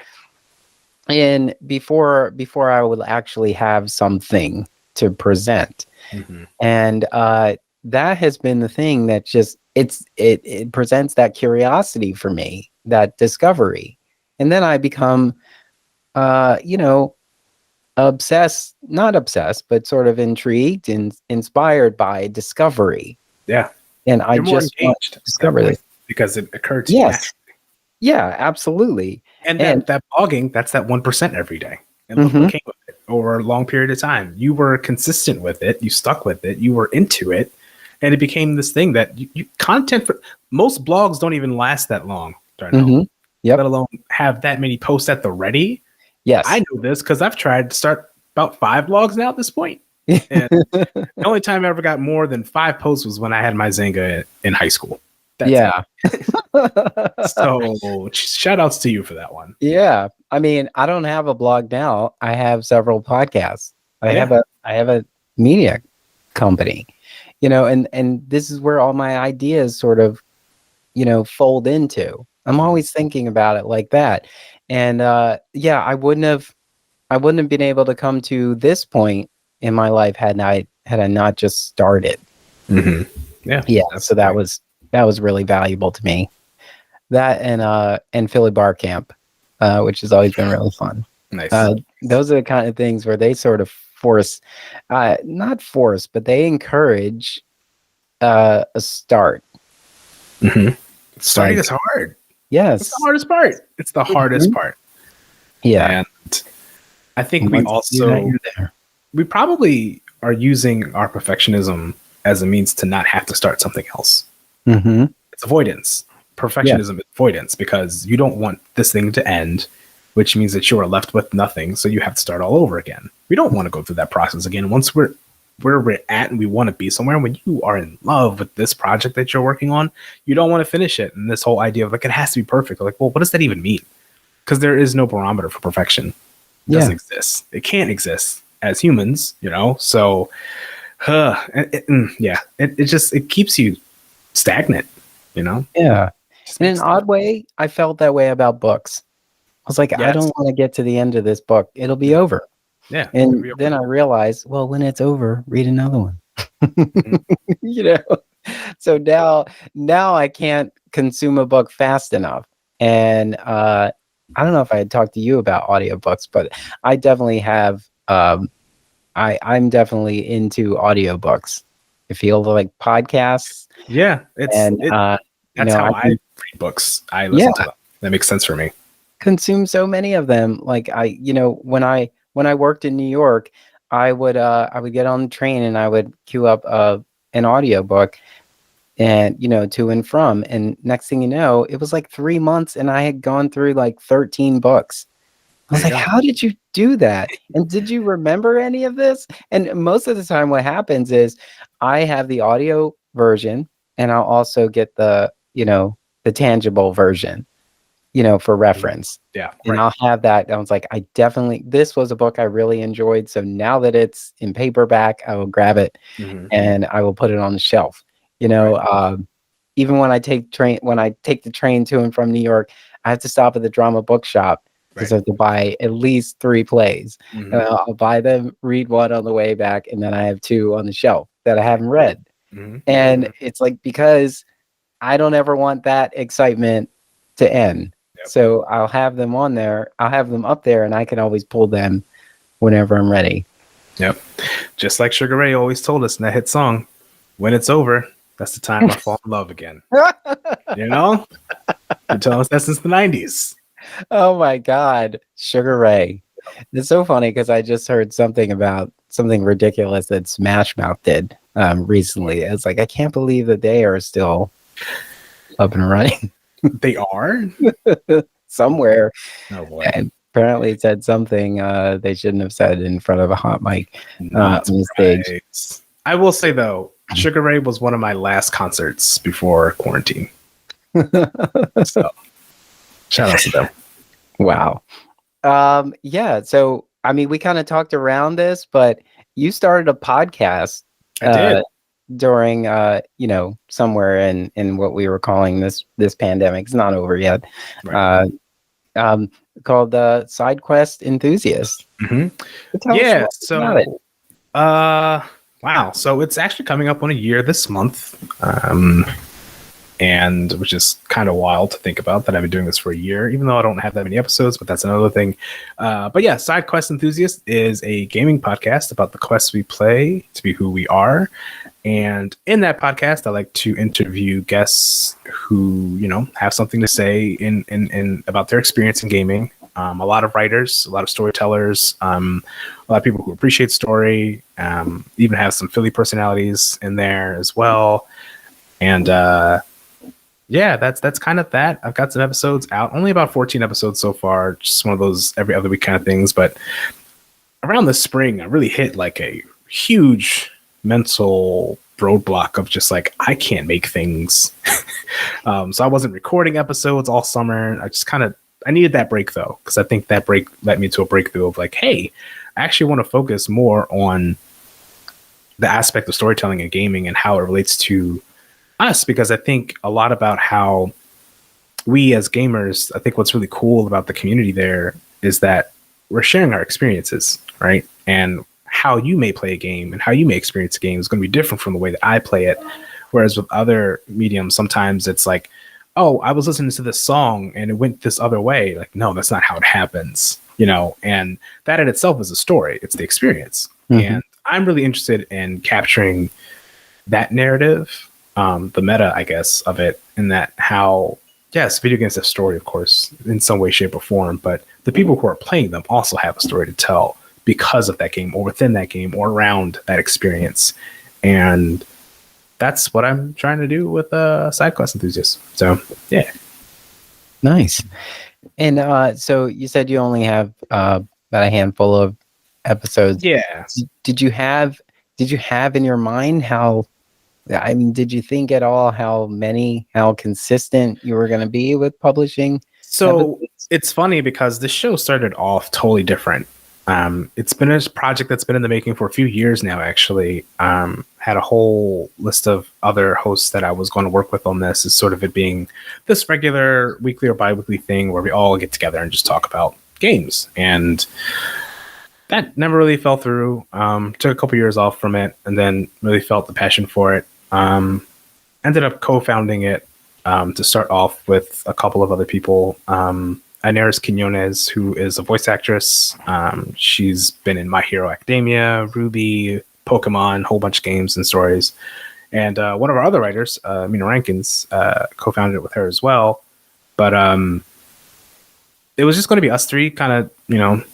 And before I will actually have something to present. And that has been the thing that just, it presents that curiosity for me, that discovery. And then I become, not obsessed, but sort of intrigued and inspired by discovery. Yeah. And I just want to discover this because it occurred to you. Yes. Yeah, absolutely. And that blogging, that's that 1% every day. And look what came with it over a long period of time. You were consistent with it. You stuck with it. You were into it. And it became this thing that content for most blogs don't even last that long. Let alone have that many posts at the ready. Yes. I know this because I've tried to start about 5 blogs now at this point. And the only time I ever got more than 5 posts was when I had my Zynga in high school. That's so shout outs to you for that one. Yeah. I mean, I don't have a blog now. I have several podcasts. I have a media company, and this is where all my ideas sort of, fold into. I'm always thinking about it like that. And I wouldn't have been able to come to this point in my life had I not just started. Yeah. So that was really valuable to me. That and Philly Bar Camp, which has always been really fun. Nice. Those are the kind of things where they sort of force, not force, but they encourage a start. Mm-hmm. Starting Like, is hard. yes. It's the hardest part. It's the hardest part. Yeah. And I think And we once you do that, also, you're there. we probably are using our perfectionism as a means to not have to start something else. Mm-hmm. It's avoidance. Perfectionism is avoidance because you don't want this thing to end, which means that you are left with nothing. So you have to start all over again. We don't want to go through that process again. Once we're where we're at and we want to be somewhere, when you are in love with this project that you're working on, you don't want to finish it. And this whole idea of like, it has to be perfect. Like, well, what does that even mean? Because there is no barometer for perfection. It doesn't exist. It can't exist as humans, you know? So, it keeps you stagnant, you know? Yeah. In an odd way, I felt that way about books. I was like, I don't want to get to the end of this book. It'll be over. Yeah. And then I realized, well, when it's over, read another one. You know? So now I can't consume a book fast enough. And I don't know if I had talked to you about audiobooks, but I definitely have I'm definitely into audiobooks. I feel like podcasts. Yeah, That's how I read books. I listen to them. That makes sense for me. Consume so many of them. Like when I worked in New York, I would get on the train and I would queue up an audiobook and to and from, and next thing you know, it was like 3 months and I had gone through like 13 books. I was like, how did you do that? And did you remember any of this? And most of the time what happens is I have the audio version and I'll also get the tangible version, for reference. Yeah. And I'll have that. I was like, this was a book I really enjoyed. So now that it's in paperback, I will grab it and I will put it on the shelf. Even when I take the train to and from New York, I have to stop at the Drama Bookshop because I have to buy at least 3 plays. And I'll buy them, read one on the way back, and then I have 2 on the shelf that I haven't read. And it's like, because I don't ever want that excitement to end. So I'll have them on there. I'll have them up there, and I can always pull them whenever I'm ready. Yep. Just like Sugar Ray always told us in that hit song, when it's over, that's the time I fall in love again. You know? You're telling us that since the 90s. Oh my God. Sugar Ray. It's so funny because I just heard something ridiculous that Smash Mouth did recently. It's like, I can't believe that they are still up and running. They are? Somewhere. Oh boy. And apparently it said something they shouldn't have said in front of a hot mic on the stage. I will say though, Sugar Ray was one of my last concerts before quarantine. So shout out to them. Wow. Yeah. So, I mean, we kind of talked around this, but you started a podcast. I did. During somewhere in what we were calling this pandemic. It's not over yet. Right. Called Side Quest Enthusiast. Yeah. So wow. So it's actually coming up on a year this month. And which is kind of wild to think about that I've been doing this for a year, even though I don't have that many episodes, but that's another thing. But yeah, Side Quest Enthusiast is a gaming podcast about the quests we play to be who we are. And in that podcast, I like to interview guests who, have something to say in about their experience in gaming. A lot of writers, a lot of storytellers, a lot of people who appreciate story, even have some Philly personalities in there as well. And yeah, that's kind of that. I've got some episodes out, only about 14 episodes so far, just one of those every other week kind of things. But around the spring, I really hit like a huge mental roadblock of just like, I can't make things. So I wasn't recording episodes all summer. I needed that break though, because I think that break led me to a breakthrough of like, hey, I actually want to focus more on the aspect of storytelling and gaming and how it relates to us, because I think a lot about how we as gamers, I think what's really cool about the community there is that we're sharing our experiences, right? And how you may play a game and how you may experience a game is going to be different from the way that I play it. Whereas with other mediums, sometimes it's like, oh, I was listening to this song and it went this other way. Like, no, that's not how it happens, and that in itself is a story. It's the experience. And I'm really interested in capturing that narrative, the meta, I guess, of it, and that how, yes, video games have story, of course, in some way, shape, or form, but the people who are playing them also have a story to tell because of that game or within that game or around that experience. And that's what I'm trying to do with Side Quest Enthusiasts. So, yeah. Nice. And so you said you only have about a handful of episodes. Yeah. Did you have in your mind did you think at all how consistent you were going to be with publishing? So it's funny because the show started off totally different. It's been a project that's been in the making for a few years now, actually. Had a whole list of other hosts that I was going to work with on this, as sort of it being this regular weekly or bi-weekly thing where we all get together and just talk about games. And that never really fell through. Took a couple years off from it and then really felt the passion for it. Ended up co-founding it to start off with a couple of other people. Inaris Quinones, who is a voice actress. She's been in My Hero Academia, Ruby, Pokemon, a whole bunch of games and stories. And one of our other writers, Mina Rankins, co-founded it with her as well. But it was just going to be us three kind of,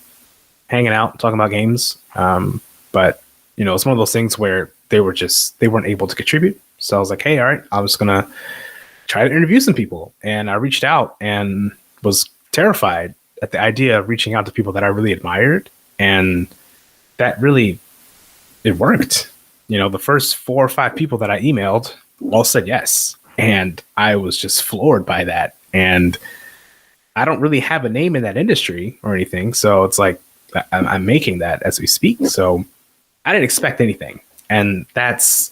hanging out, talking about games. But, it's one of those things where they weren't able to contribute. So I was like, hey, all right, I was going to try to interview some people. And I reached out and was terrified at the idea of reaching out to people that I really admired. And that really, it worked. The first 4 or 5 people that I emailed all said yes. And I was just floored by that. And I don't really have a name in that industry or anything. So it's like, I'm making that as we speak. So I didn't expect anything. And that's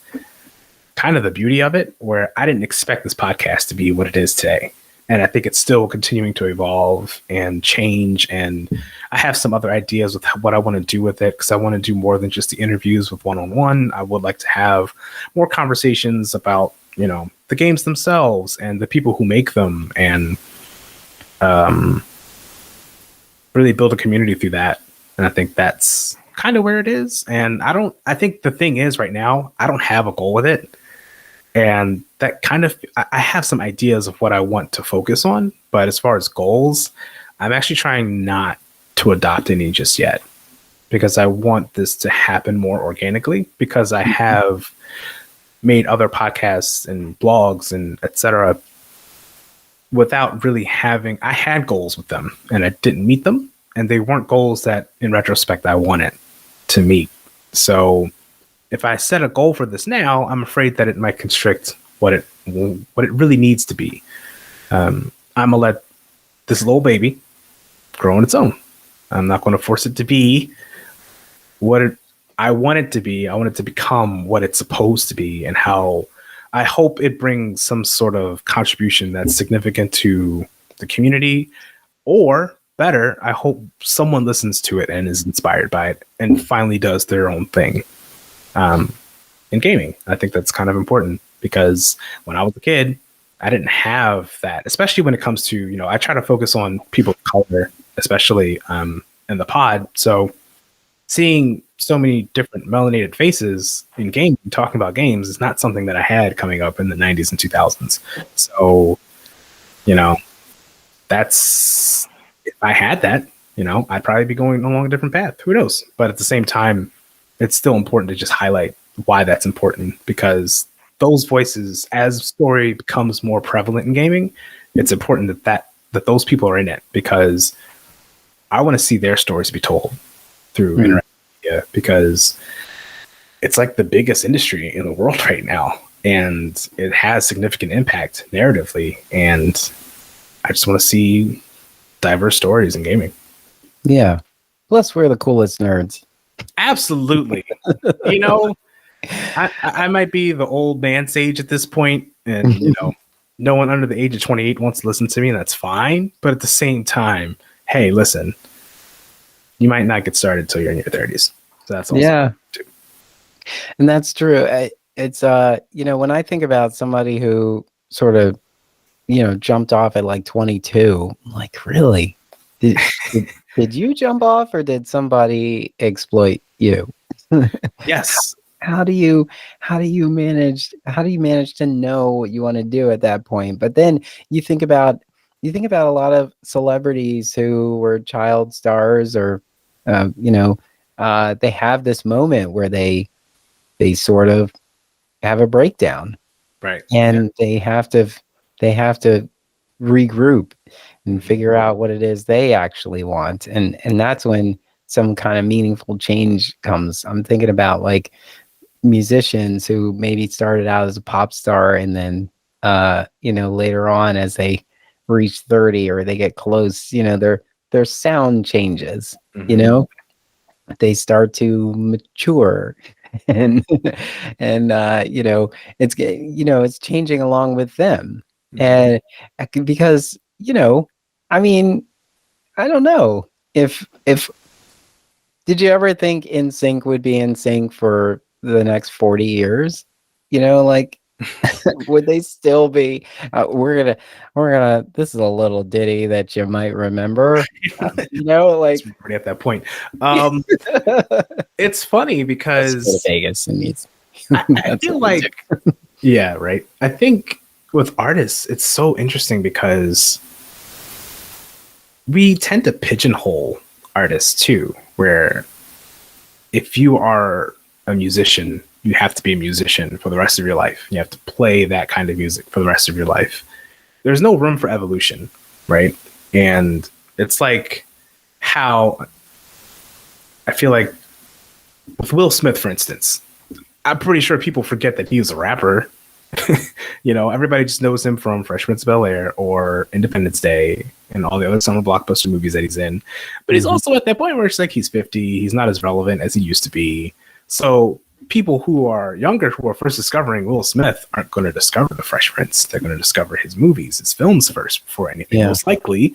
kind of the beauty of it, where I didn't expect this podcast to be what it is today. And I think it's still continuing to evolve and change. And I have some other ideas with what I want to do with it, because I want to do more than just the interviews with one-on-one. I would like to have more conversations about, the games themselves and the people who make them, and really build a community through that. And I think that's kind of where it is. And I think the thing is right now, I don't have a goal with it. And that kind of, I have some ideas of what I want to focus on, but as far as goals, I'm actually trying not to adopt any just yet, because I want this to happen more organically, because I have made other podcasts and blogs and etc. without really I had goals with them and I didn't meet them. And they weren't goals that in retrospect I wanted to meet. So if I set a goal for this now, I'm afraid that it might constrict what it really needs to be. I'm gonna let this little baby grow on its own. I'm not going to force it to be what I want it to be. I want it to become what it's supposed to be, and how I hope it brings some sort of contribution that's significant to the community, or better, I hope someone listens to it and is inspired by it and finally does their own thing. In gaming, I think that's kind of important, because when I was a kid, I didn't have that, especially when it comes to, I try to focus on people of color, especially in the pod. So seeing so many different melanated faces in gaming, talking about games, is not something that I had coming up in the 90s and 2000s. So, that's, if I had that, I'd probably be going along a different path. Who knows? But at the same time, it's still important to just highlight why that's important, because those voices, as story becomes more prevalent in gaming, it's important that those people are in it, because I want to see their stories be told through interactive media, because it's like the biggest industry in the world right now, and it has significant impact narratively, and I just want to see diverse stories in gaming. Yeah. Plus, we're the coolest nerds. Absolutely. I might be the old man sage at this point, and no one under the age of 28 wants to listen to me, and that's fine. But at the same time, hey, listen, you might not get started until you're in your 30s. So that's also too. And that's true. It's when I think about somebody who sort of jumped off at like 22, I'm like, really? Did you jump off, or did somebody exploit you? Yes. how do you how do you manage to know what you want to do at that point? But then you think about a lot of celebrities who were child stars, or you know, they have this moment where they sort of have a breakdown, Right. and they have to regroup and Mhm. figure out what it is they actually want, and that's when some kind of meaningful change comes. I'm thinking about like musicians who maybe started out as a pop star, and then you know, later on as they reach 30 or they get close, you know, their sound changes, you Mhm. know, they start to mature and and you know, you know, it's changing along with them. Mhm. And because, you know, I mean, I don't know if did you ever think NSYNC would be NSYNC for the next 40 years? You know, like, would they still be? We're gonna. This is a little ditty that you might remember. You know, It's like, already at that point. Um, it's funny let's go to because Vegas and meet. I That's feel what we do. like, yeah, right. I think with artists, it's so interesting because we tend to pigeonhole artists too, where if you are a musician, you have to be a musician for the rest of your life. You have to play that kind of music for the rest of your life. There's no room for evolution, right? And it's like how I feel like with Will Smith, for instance, I'm pretty sure people forget that he was a rapper. You know, everybody just knows him from Fresh Prince of Bel Air or Independence Day and all the other summer blockbuster movies that he's in. But he's Mhm. also at that point where it's like he's 50, he's not as relevant as he used to be. So people who are younger, who are first discovering Will Smith, aren't going to discover the Fresh Prince. They're going to discover his movies, his films first before anything, Yeah. most likely.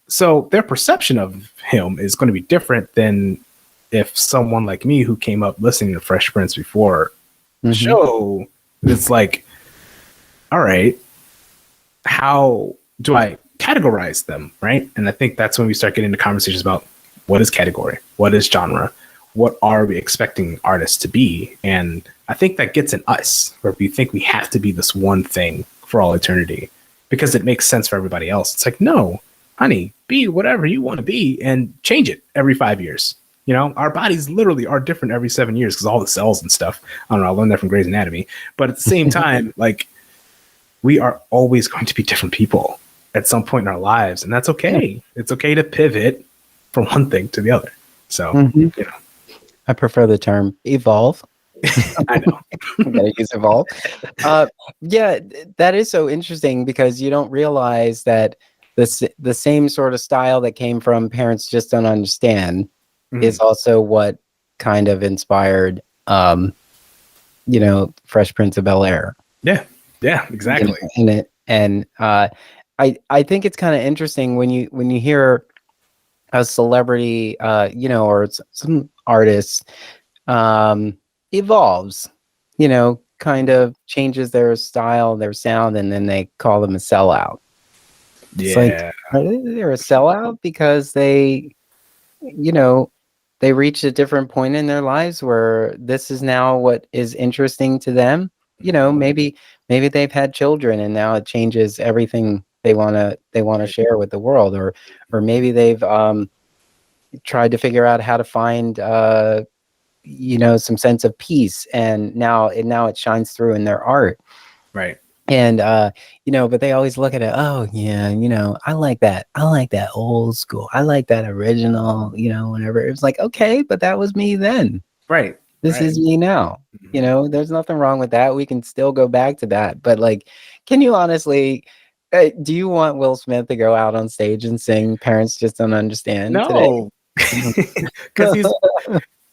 So their perception of him is going to be different than if someone like me who came up listening to Fresh Prince before the Mhm. show, it's like, all right, how do I categorize them, right? And I think that's when we start getting into conversations about what is category, what is genre, what are we expecting artists to be, and I think that gets in us where we think we have to be this one thing for all eternity because it makes sense for everybody else. It's like, no, honey, be whatever you want to be and change it every 5 years. You know, our bodies literally are different every 7 years because all the cells and stuff. I don't know. I learned that from Grey's Anatomy. But at the same time, like, we are always going to be different people at some point in our lives, and that's Yeah. okay. It's okay to pivot from one thing to the other. So, Mhm. you know, I prefer the term evolve. I know. I'm gonna use evolve. Uh, yeah, that is so interesting because you don't realize that the same sort of style that came from Parents Just Don't Understand is Mhm. also what kind of inspired, you know, Fresh Prince of Bel Air. Yeah, yeah, You know, exactly. and I think it's kind of interesting when you hear a celebrity, you know, or some artists um, evolves, you know, kind of changes their style, their sound, and then they call them a sellout. It's like, Yeah, they're a sellout because they, you know, they reached a different point in their lives where this is now what is interesting to them. You know, maybe they've had children and now it changes everything they wanna share with the world, or maybe they've tried to figure out how to find you know, some sense of peace, and now it shines through in their art. right. And you know, but they always look at it, oh yeah, you know, I like that old school, I like that original, you know, whenever it was like, okay, but that was me then, Right, this right. is me now. You Mhm. know, there's nothing wrong with that, we can still go back to that. But like, can you honestly, do you want Will Smith to go out on stage and sing Parents Just Don't Understand today? No, because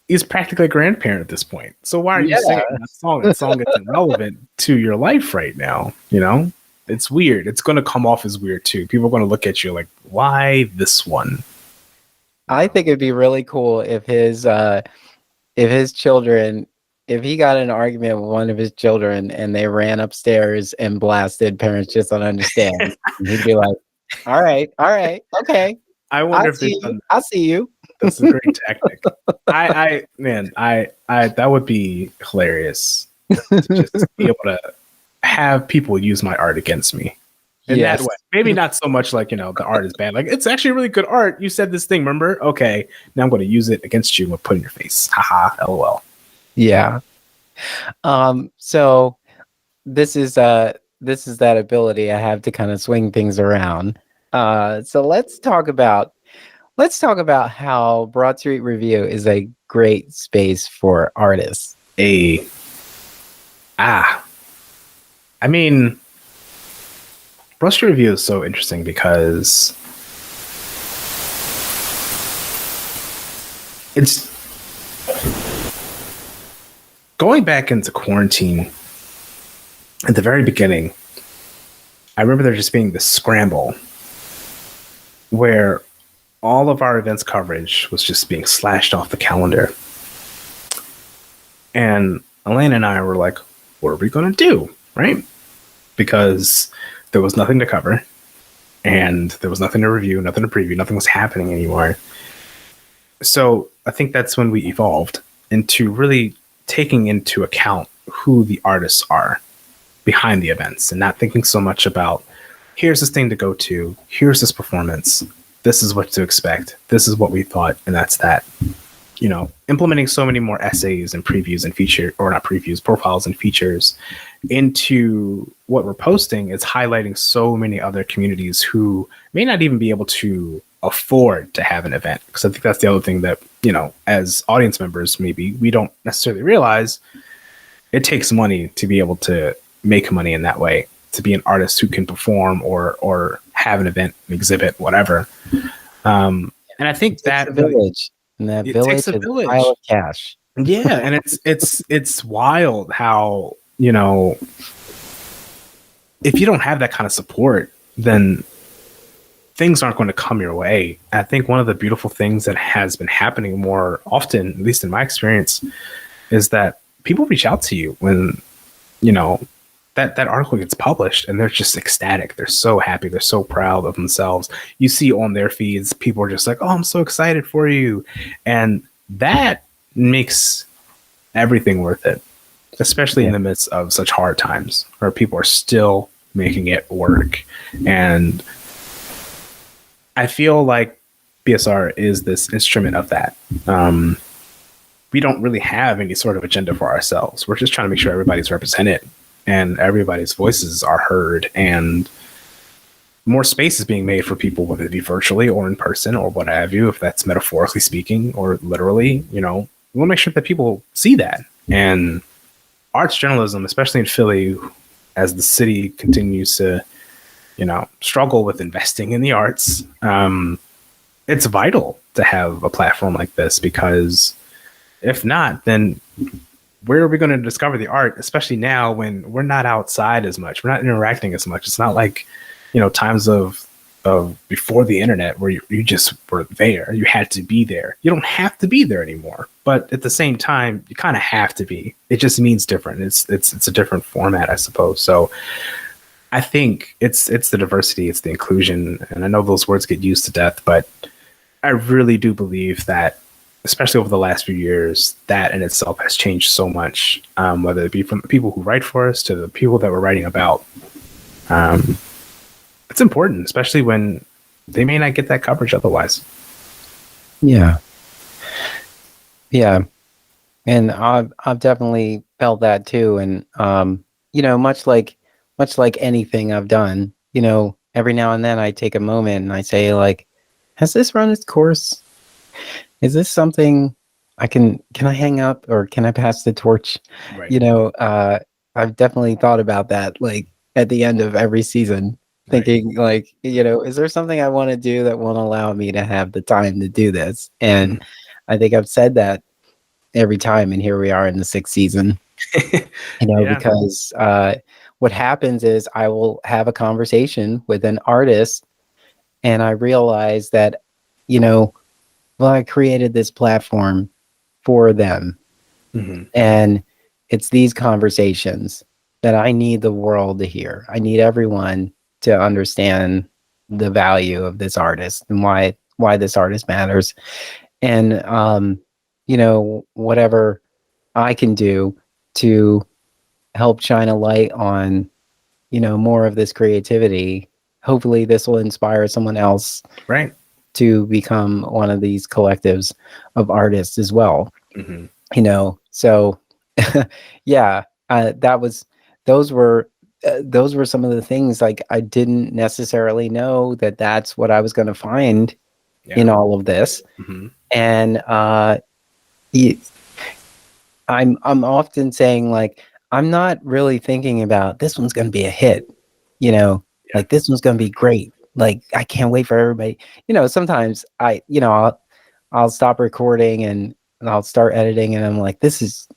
he's practically a grandparent at this point. So why are you Yeah. singing that song? That song isn't relevant to your life right now. You know, it's weird. It's going to come off as weird too. People are going to look at you like, why this one? You I know? think it'd be really cool if his children, if he got in an argument with one of his children and they ran upstairs and blasted Parents Just Don't Understand. And he'd be like, all right, okay, I I wonder if see they've you, done. I see you. That's a great tactic. I that would be hilarious to just be able to have people use my art against me in that Yes. way. Maybe not so much like, the art is bad. Like, it's actually really good art. You said this thing, remember? Okay, now I'm going to use it against you and put it in your face. Haha, lol. Yeah. So this is that ability I have to kind of swing things around. So let's talk about how Broad Street Review is a great space for artists. A I mean, Broad Street Review is so interesting because it's going back into quarantine. At the very beginning, I remember there just being this scramble where all of our events coverage was just being slashed off the calendar. And Elena and I were like, what are we going to do? Right? Because there was nothing to cover and there was nothing to review, nothing to preview, nothing was happening anymore. So I think that's when we evolved into really taking into account who the artists are behind the events and not thinking so much about, here's this thing to go to, here's this performance, this is what to expect, this is what we thought, and that's that. Implementing so many more essays and previews and profiles and features into what we're posting is highlighting so many other communities who may not even be able to afford to have an event. Because I think that's the other thing that, as audience members, maybe we don't necessarily realize. It takes money to be able to make money in that way, to be an artist who can perform or have an event, an exhibit, whatever. And I think that a village. And that village is a pile of cash. Yeah, and it's wild how, if you don't have that kind of support, then things aren't going to come your way. I think one of the beautiful things that has been happening more often, at least in my experience, is that people reach out to you when, that article gets published and they're just ecstatic. They're so happy. They're so proud of themselves. You see on their feeds, people are just like, oh, I'm so excited for you. And that makes everything worth it, especially in the midst of such hard times where people are still making it work. And I feel like BSR is this instrument of that. We don't really have any sort of agenda for ourselves. We're just trying to make sure everybody's represented and everybody's voices are heard, and more space is being made for people, whether it be virtually or in person or what have you, if that's metaphorically speaking or literally. We want to make sure that people see that. And arts journalism, especially in Philly, as the city continues to, struggle with investing in the arts, it's vital to have a platform like this, because if not, then where are we going to discover the art, especially now when we're not outside as much, we're not interacting as much. It's not like, times of before the internet where you just were there, you had to be there. You don't have to be there anymore, but at the same time, you kind of have to be. It just means different. It's a different format, I suppose. So I think it's the diversity, it's the inclusion, and I know those words get used to death, but I really do believe that, especially over the last few years, that in itself has changed so much, whether it be from the people who write for us to the people that we're writing about. It's important, especially when they may not get that coverage otherwise. Yeah. Yeah. And I've definitely felt that too. And, much like anything I've done, every now and then I take a moment and I say, like, has this run its course? Is this something can I hang up, or can I pass the torch? Right. I've definitely thought about that, like, at the end of every season, thinking, right, like, is there something I want to do that won't allow me to have the time to do this? And I think I've said that every time, and here we are in the 6th season. Because what happens is I will have a conversation with an artist and I realize that, I created this platform for them. Mm-hmm. And it's these conversations that I need the world to hear. I need everyone to understand the value of this artist and why this artist matters. and whatever I can do to help shine a light on more of this creativity. Hopefully this will inspire someone else Right. to become one of these collectives of artists as well. Mm-hmm. So yeah, those were those were some of the things, like, I didn't necessarily know that that's what I was going to find in all of this. Mm-hmm. And I'm often saying, like, I'm not really thinking about this one's going to be a hit, like this one's going to be great. Like, I can't wait for everybody. Sometimes I'll stop recording and I'll start editing, and I'm like, this is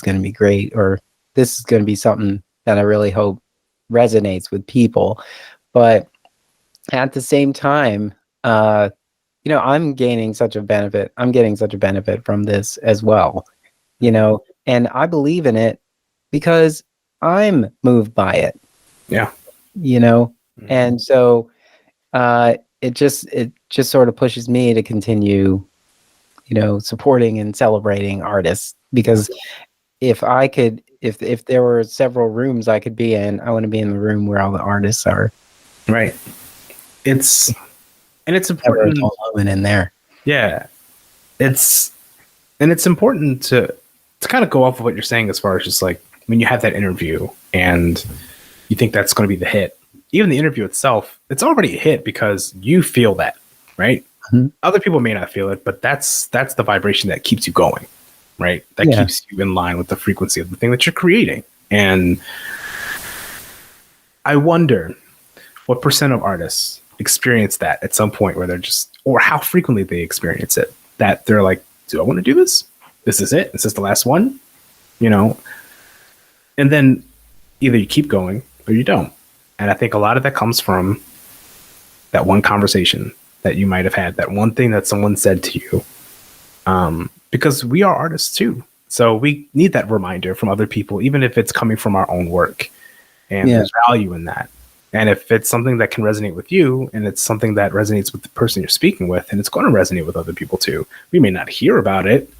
going to be great, or this is going to be something that I really hope resonates with people. But at the same time, I'm gaining such a benefit. I'm getting such a benefit from this as well, and I believe in it because I'm moved by it. Yeah. Mm-hmm. And so it just sort of pushes me to continue, supporting and celebrating artists, because if there were several rooms I could be in, I want to be in the room where all the artists are. Right. It's important in there. Yeah. It's important to kind of go off of what you're saying, as far as just like when you have that interview and you think that's going to be the hit. Even the interview itself, it's already a hit because you feel that, right? Mm-hmm. Other people may not feel it, but that's the vibration that keeps you going, right? That keeps you in line with the frequency of the thing that you're creating. And I wonder what percent of artists experience that at some point, where they're just, or how frequently they experience it, that they're like, do I want to do this? This is it? Is this the last one? And then either you keep going or you don't. And I think a lot of that comes from that one conversation that you might have had, that one thing that someone said to you. Because we are artists too. So we need that reminder from other people, even if it's coming from our own work. And there's value in that. And if it's something that can resonate with you, and it's something that resonates with the person you're speaking with, and it's going to resonate with other people too. We may not hear about it,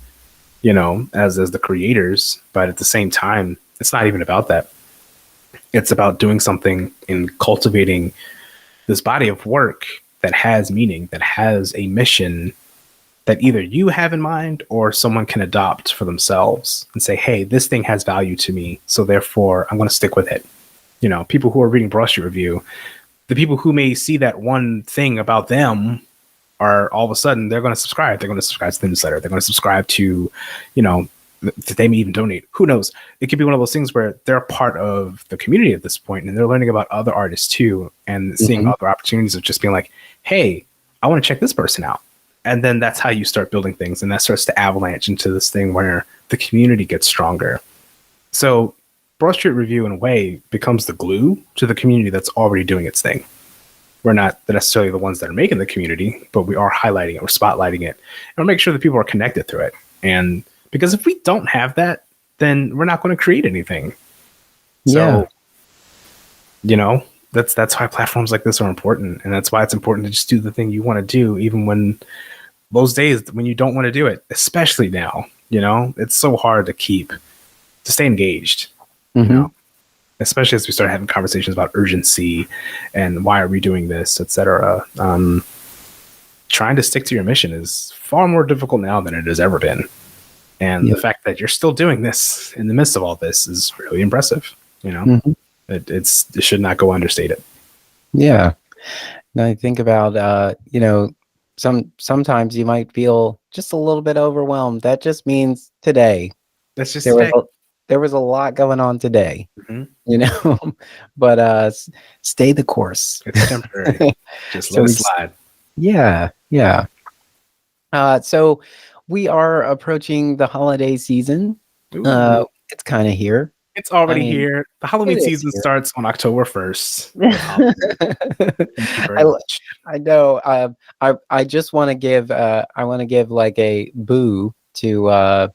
as the creators, but at the same time, it's not even about that. It's about doing something in cultivating this body of work that has meaning, that has a mission that either you have in mind or someone can adopt for themselves and say, hey, this thing has value to me, so therefore I'm going to stick with it. People who are reading Broad Street Review, the people who may see that one thing about them are all of a sudden, they're going to subscribe. They're going to subscribe to the newsletter. They're going to subscribe to, they may even donate. Who knows? It could be one of those things where they're part of the community at this point, and they're learning about other artists too, and seeing other opportunities of just being like, hey, I want to check this person out. And then that's how you start building things. And that starts to avalanche into this thing where the community gets stronger. So Broad Street Review, in a way, becomes the glue to the community that's already doing its thing. We're not necessarily the ones that are making the community, but we are highlighting it, we're spotlighting it, and we'll make sure that people are connected through it. And because if we don't have that, then we're not going to create anything. So, that's why platforms like this are important. And that's why it's important to just do the thing you want to do, even when those days when you don't want to do it, especially now, it's so hard to stay engaged. Especially as we start having conversations about urgency and why are we doing this, etc. Trying to stick to your mission is far more difficult now than it has ever been. And the fact that you're still doing this in the midst of all this is really impressive. It should not go understated. Yeah. Now I think about, sometimes you might feel just a little bit overwhelmed. That just means today. That's just today. There was a lot going on today, but stay the course. It's temporary. Just let it slide. Yeah. So we are approaching the holiday season. It's kind of here. It's already here. The Halloween season starts on October 1st. Thank you very much. I know. I just want to give. I want to give like a boo to a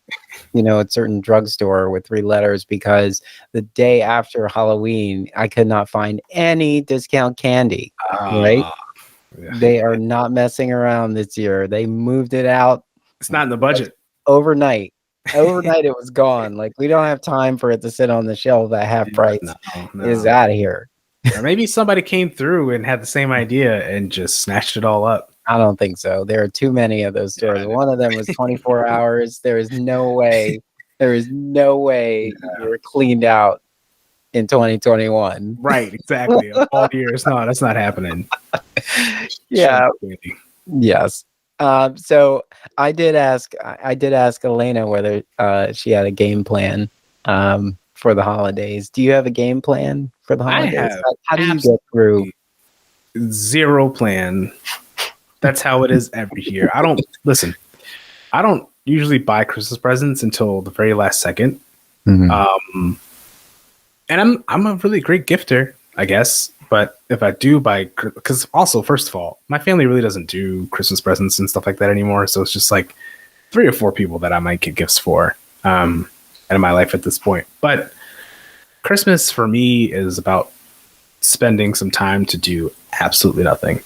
certain drugstore with 3 letters, because the day after Halloween I could not find any discount candy. Right? Yeah. They are not messing around this year. They moved it out It's not in the budget. Overnight. Overnight, it was gone. Like, we don't have time for it to sit on the shelf at half price. No. It is out of here. Or maybe somebody came through and had the same idea and just snatched it all up. I don't think so. There are too many of those stores. One of them was 24 hours. There is no way. There is no way you were cleaned out in 2021. Right, exactly. All years. No, that's not happening. Yeah. Yes. So I did ask Elena whether she had a game plan for the holidays. Do you have a game plan for the holidays? How do you get through? Zero plan. That's how it is every year. I don't usually buy Christmas presents until the very last second. Mm-hmm. And I'm a really great gifter, I guess. But if I do buy, because also, first of all, my family really doesn't do Christmas presents and stuff like that anymore. So it's just like 3 or 4 people that I might get gifts for in my life at this point. But Christmas for me is about spending some time to do absolutely nothing.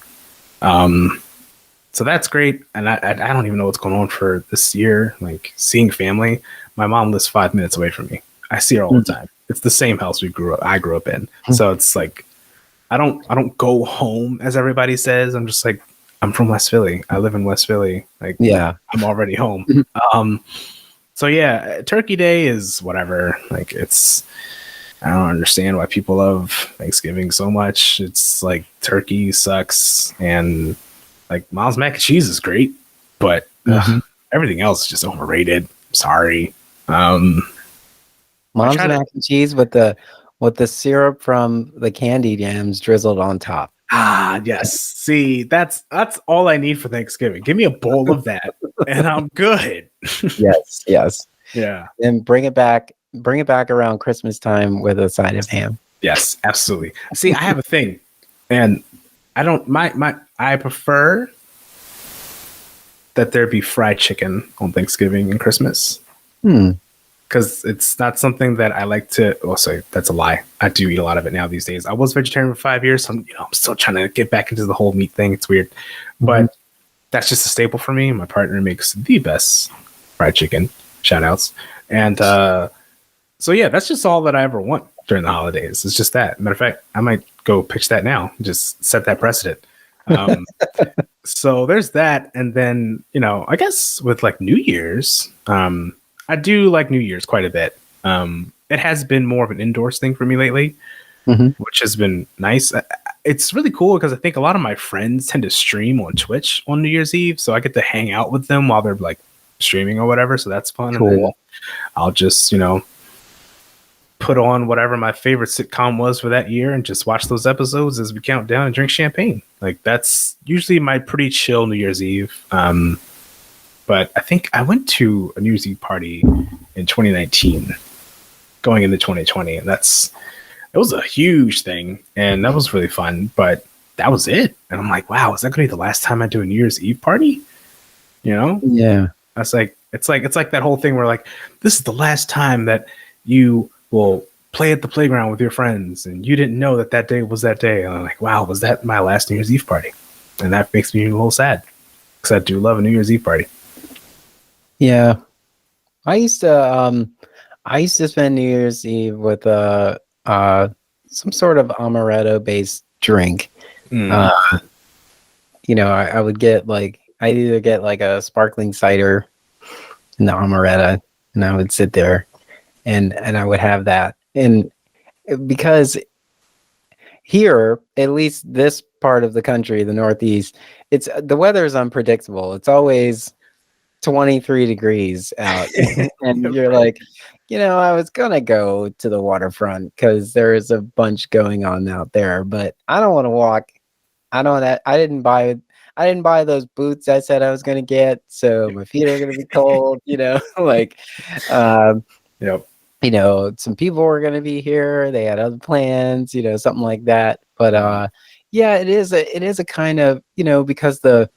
So that's great. And I don't even know what's going on for this year. Like seeing family. My mom lives 5 minutes away from me. I see her all the time. It's the same house I grew up in. So it's like, I don't go home as everybody says. I'm just like, I'm from West Philly. I live in West Philly. Like, yeah, I'm already home. So yeah, Turkey Day is whatever. Like I don't understand why people love Thanksgiving so much. It's like turkey sucks and like Mom's mac and cheese is great, but everything else is just overrated. Sorry. Mom's mac and cheese with the syrup from the candy jams drizzled on top. Ah, yes. See, that's all I need for Thanksgiving. Give me a bowl of that, and I'm good. Yes. Yeah. And bring it back around Christmas time with a side of ham. Yes, absolutely. See, I have a thing, and I prefer that there be fried chicken on Thanksgiving and Christmas. Because it's not something that I like to. Oh, sorry, that's a lie. I do eat a lot of it now these days. I was vegetarian for 5 years, so I'm still trying to get back into the whole meat thing. It's weird, but that's just a staple for me. My partner makes the best fried chicken. Shout outs. And so yeah, that's just all that I ever want during the holidays. It's just that. Matter of fact, I might go pitch that now. Just set that precedent. So there's that, and then I guess with like New Year's, I do like New Year's quite a bit. It has been more of an indoors thing for me lately, which has been nice. It's really cool because I think a lot of my friends tend to stream on Twitch on New Year's Eve, so I get to hang out with them while they're like streaming or whatever. So that's fun. Cool. And then I'll just put on whatever my favorite sitcom was for that year and just watch those episodes as we count down and drink champagne. Like that's usually my pretty chill New Year's Eve. But I think I went to a New Year's Eve party in 2019 going into 2020. And it was a huge thing. And that was really fun. But that was it. And I'm like, wow, is that going to be the last time I do a New Year's Eve party? Yeah. It's like that whole thing where like, this is the last time that you will play at the playground with your friends. And you didn't know that day was that day. And I'm like, wow, was that my last New Year's Eve party? And that makes me a little sad because I do love a New Year's Eve party. Yeah, I used to spend New Year's Eve with some sort of amaretto based drink. I would get I'd either get like a sparkling cider and the amaretto, and I would sit there and I would have that. And because here, at least this part of the country, the Northeast, the weather is unpredictable. It's always 23 degrees out and you're like, I was gonna go to the waterfront because there is a bunch going on out there, but I don't want to walk. I didn't buy those boots I said I was gonna get, so my feet are gonna be cold. Some people were gonna be here, they had other plans, something like that. But yeah, it is a kind of, because the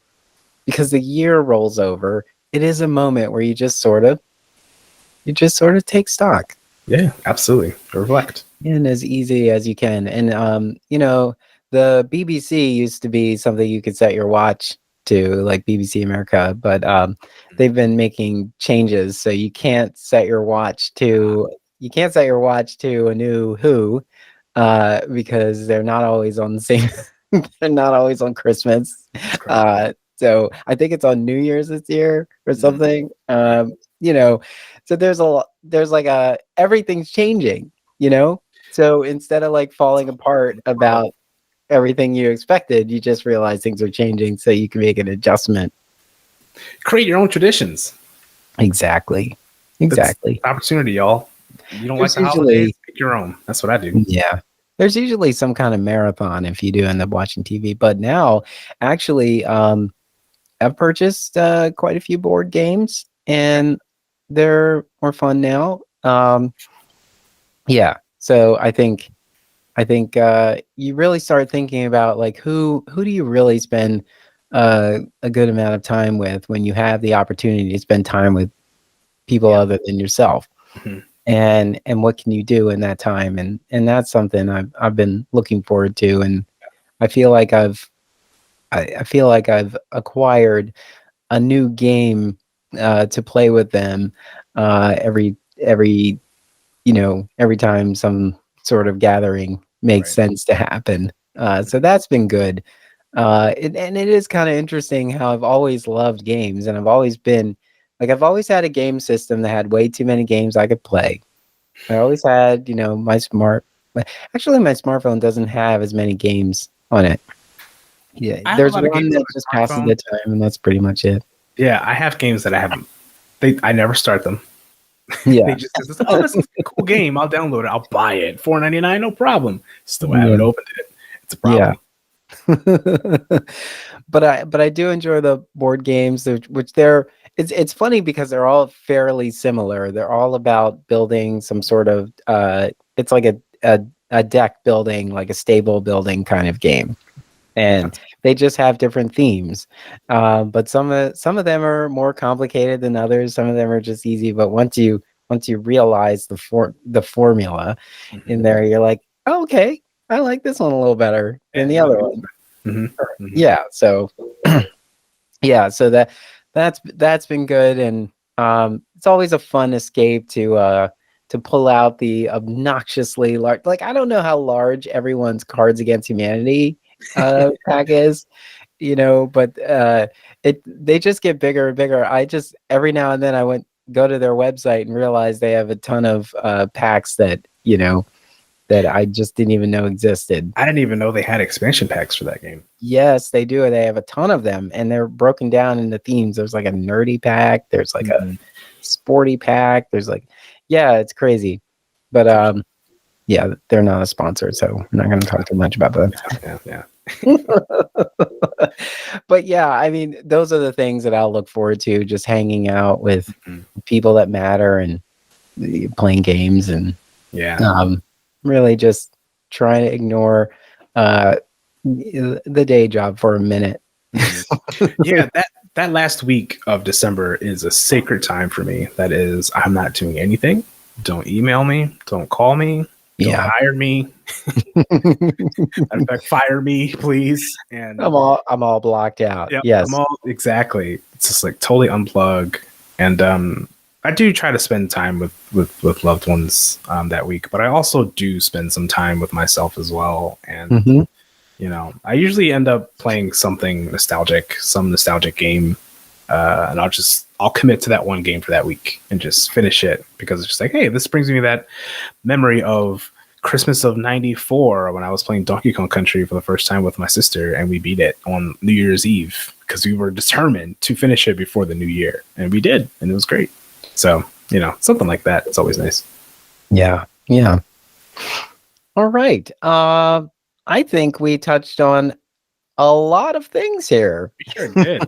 year rolls over, it is a moment where you just sort of take stock. Yeah, absolutely. Reflect. And as easy as you can. And the BBC used to be something you could set your watch to, like BBC America, but they've been making changes, so you can't set your watch to a new Who, because they're not always on the same. They're not always on Christmas. So I think it's on New Year's this year or something. You know, so there's like everything's changing, you know? So instead of like falling apart about everything you expected, you just realize things are changing, so you can make an adjustment. Create your own traditions. Exactly. That's opportunity, y'all. You don't like the holidays? Pick your own. That's what I do. Yeah. There's usually some kind of marathon if you do end up watching TV. But now, actually, I've purchased quite a few board games, and they're more fun now. Yeah. So I think you really start thinking about, like, who do you really spend a good amount of time with when you have the opportunity to spend time with people other than yourself. And what can you do in that time? And that's something I've been looking forward to, and I feel like I've acquired a new game to play with them every time some sort of gathering makes sense to happen. So that's been good. And it is kind of interesting how I've always loved games, and I've always had a game system that had way too many games I could play. I always had, my smartphone doesn't have as many games on it. Yeah, there's one that just passes the time, and that's pretty much it. Yeah, I have games that I haven't. I never start them. Yeah, they just says, "Oh, this is a cool game. I'll download it. I'll buy it. $4.99, no problem." Still haven't opened it. It's a problem. Yeah. But I do enjoy the board games, which it's funny because they're all fairly similar. They're all about building some sort of it's like a deck building, like a stable building kind of game, and they just have different themes. But some of them are more complicated than others. Some of them are just easy. But once you realize the formula in there, you're like, oh, okay, I like this one a little better than the other one. Yeah. So yeah. So that's been good, and it's always a fun escape to pull out the obnoxiously large. Like, I don't know how large everyone's Cards Against Humanity pack is, but they just get bigger and bigger. I just every now and then I go to their website and realize they have a ton of packs that that I just didn't even know existed. I didn't even know they had expansion packs for that game. Yes, they do. They have a ton of them, and they're broken down into themes. There's like a nerdy pack. There's like a sporty pack. There's like, yeah, it's crazy. But yeah, they're not a sponsor, so I'm not going to talk too much about that. Yeah. But yeah, I mean, those are the things that I'll look forward to, just hanging out with people that matter and playing games, and really just trying to ignore the day job for a minute. Yeah, that last week of December is a sacred time for me. That is, I'm not doing anything. Don't email me. Don't call me. Don't hire me. In fact, fire me, please. And I'm all blocked out. Yep, yes, exactly. It's just like totally unplug. And I do try to spend time with loved ones that week, but I also do spend some time with myself as well. And I usually end up playing some nostalgic game, and I'll commit to that one game for that week and just finish it, because it's just like, hey, this brings me that memory of Christmas of '94 when I was playing Donkey Kong Country for the first time with my sister, and we beat it on New Year's Eve because we were determined to finish it before the new year, and we did, and it was great. So, something like that. It's always nice. Yeah. Yeah. All right. I think we touched on a lot of things here. We sure did.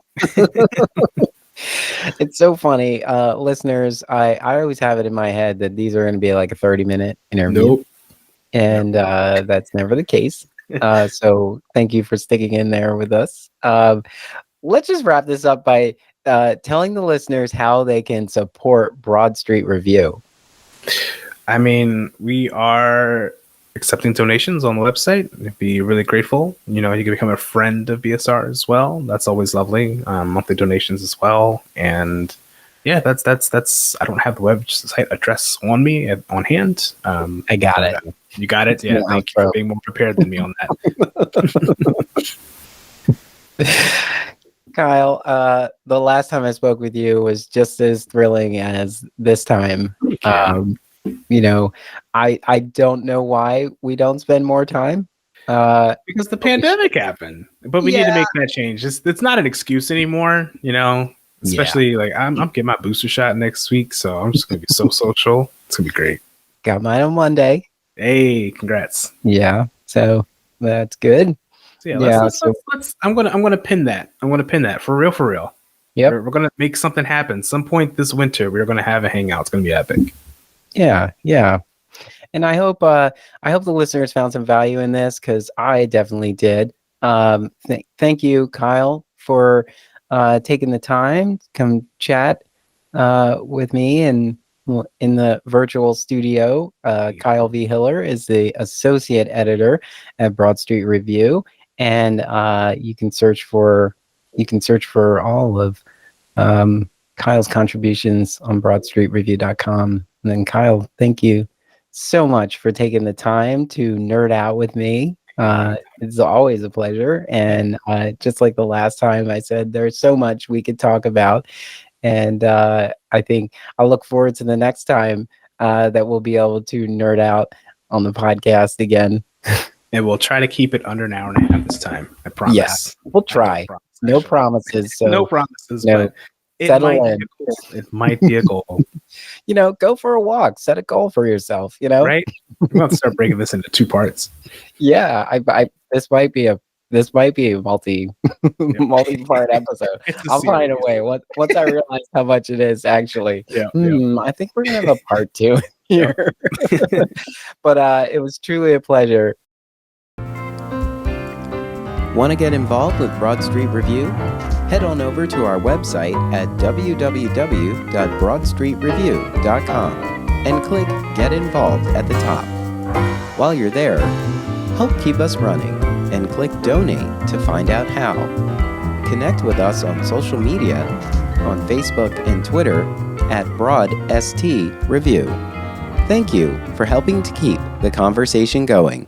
It's so funny. Listeners, I always have it in my head that these are going to be like a 30-minute interview. Nope. And that's never the case. So thank you for sticking in there with us. Let's just wrap this up by telling the listeners how they can support Broad Street Review. I mean, we are accepting donations on the website. I'd be really grateful. You can become a friend of BSR as well. That's always lovely. Monthly donations as well. And yeah, that's. I don't have the website address on me on hand. I got it. You got it. Yeah, thank you for being more prepared than me on that. Kyle, the last time I spoke with you was just as thrilling as this time. I don't know why we don't spend more time. Because the pandemic happened, but we need to make that change. It's not an excuse anymore, especially like I'm getting my booster shot next week, so I'm just gonna be so social. It's gonna be great. Got mine on Monday. Hey, congrats. Yeah, so that's good. So let's I'm gonna pin that. I'm gonna pin that for real. Yep. We're gonna make something happen. Some point this winter, we're gonna have a hangout. It's gonna be epic. Yeah. And I hope the listeners found some value in this, because I definitely did. Thank you, Kyle, for taking the time to come chat with me in the virtual studio. Kyle V. Hiller is the associate editor at Broad Street Review, and you can search for all of Kyle's contributions on BroadStreetReview.com. And then, Kyle, thank you so much for taking the time to nerd out with me. It's always a pleasure. And just like the last time I said, there's so much we could talk about. And I think I'll look forward to the next time that we'll be able to nerd out on the podcast again. And we'll try to keep it under an hour and a half this time. I promise. Yeah, we'll try. No promises. So no promises, but it might be a goal. Go for a walk. Set a goal for yourself. Right? We're going to start breaking this into 2 parts. Yeah, this might be a multi-part episode. I'll find a way. Once I realize how much it is, actually. I think we're gonna have a part 2 here. But it was truly a pleasure. Want to get involved with Broad Street Review? Head on over to our website at www.broadstreetreview.com and click Get Involved at the top. While you're there, help keep us running and click Donate to find out how. Connect with us on social media on Facebook and Twitter at BroadST Review. Thank you for helping to keep the conversation going.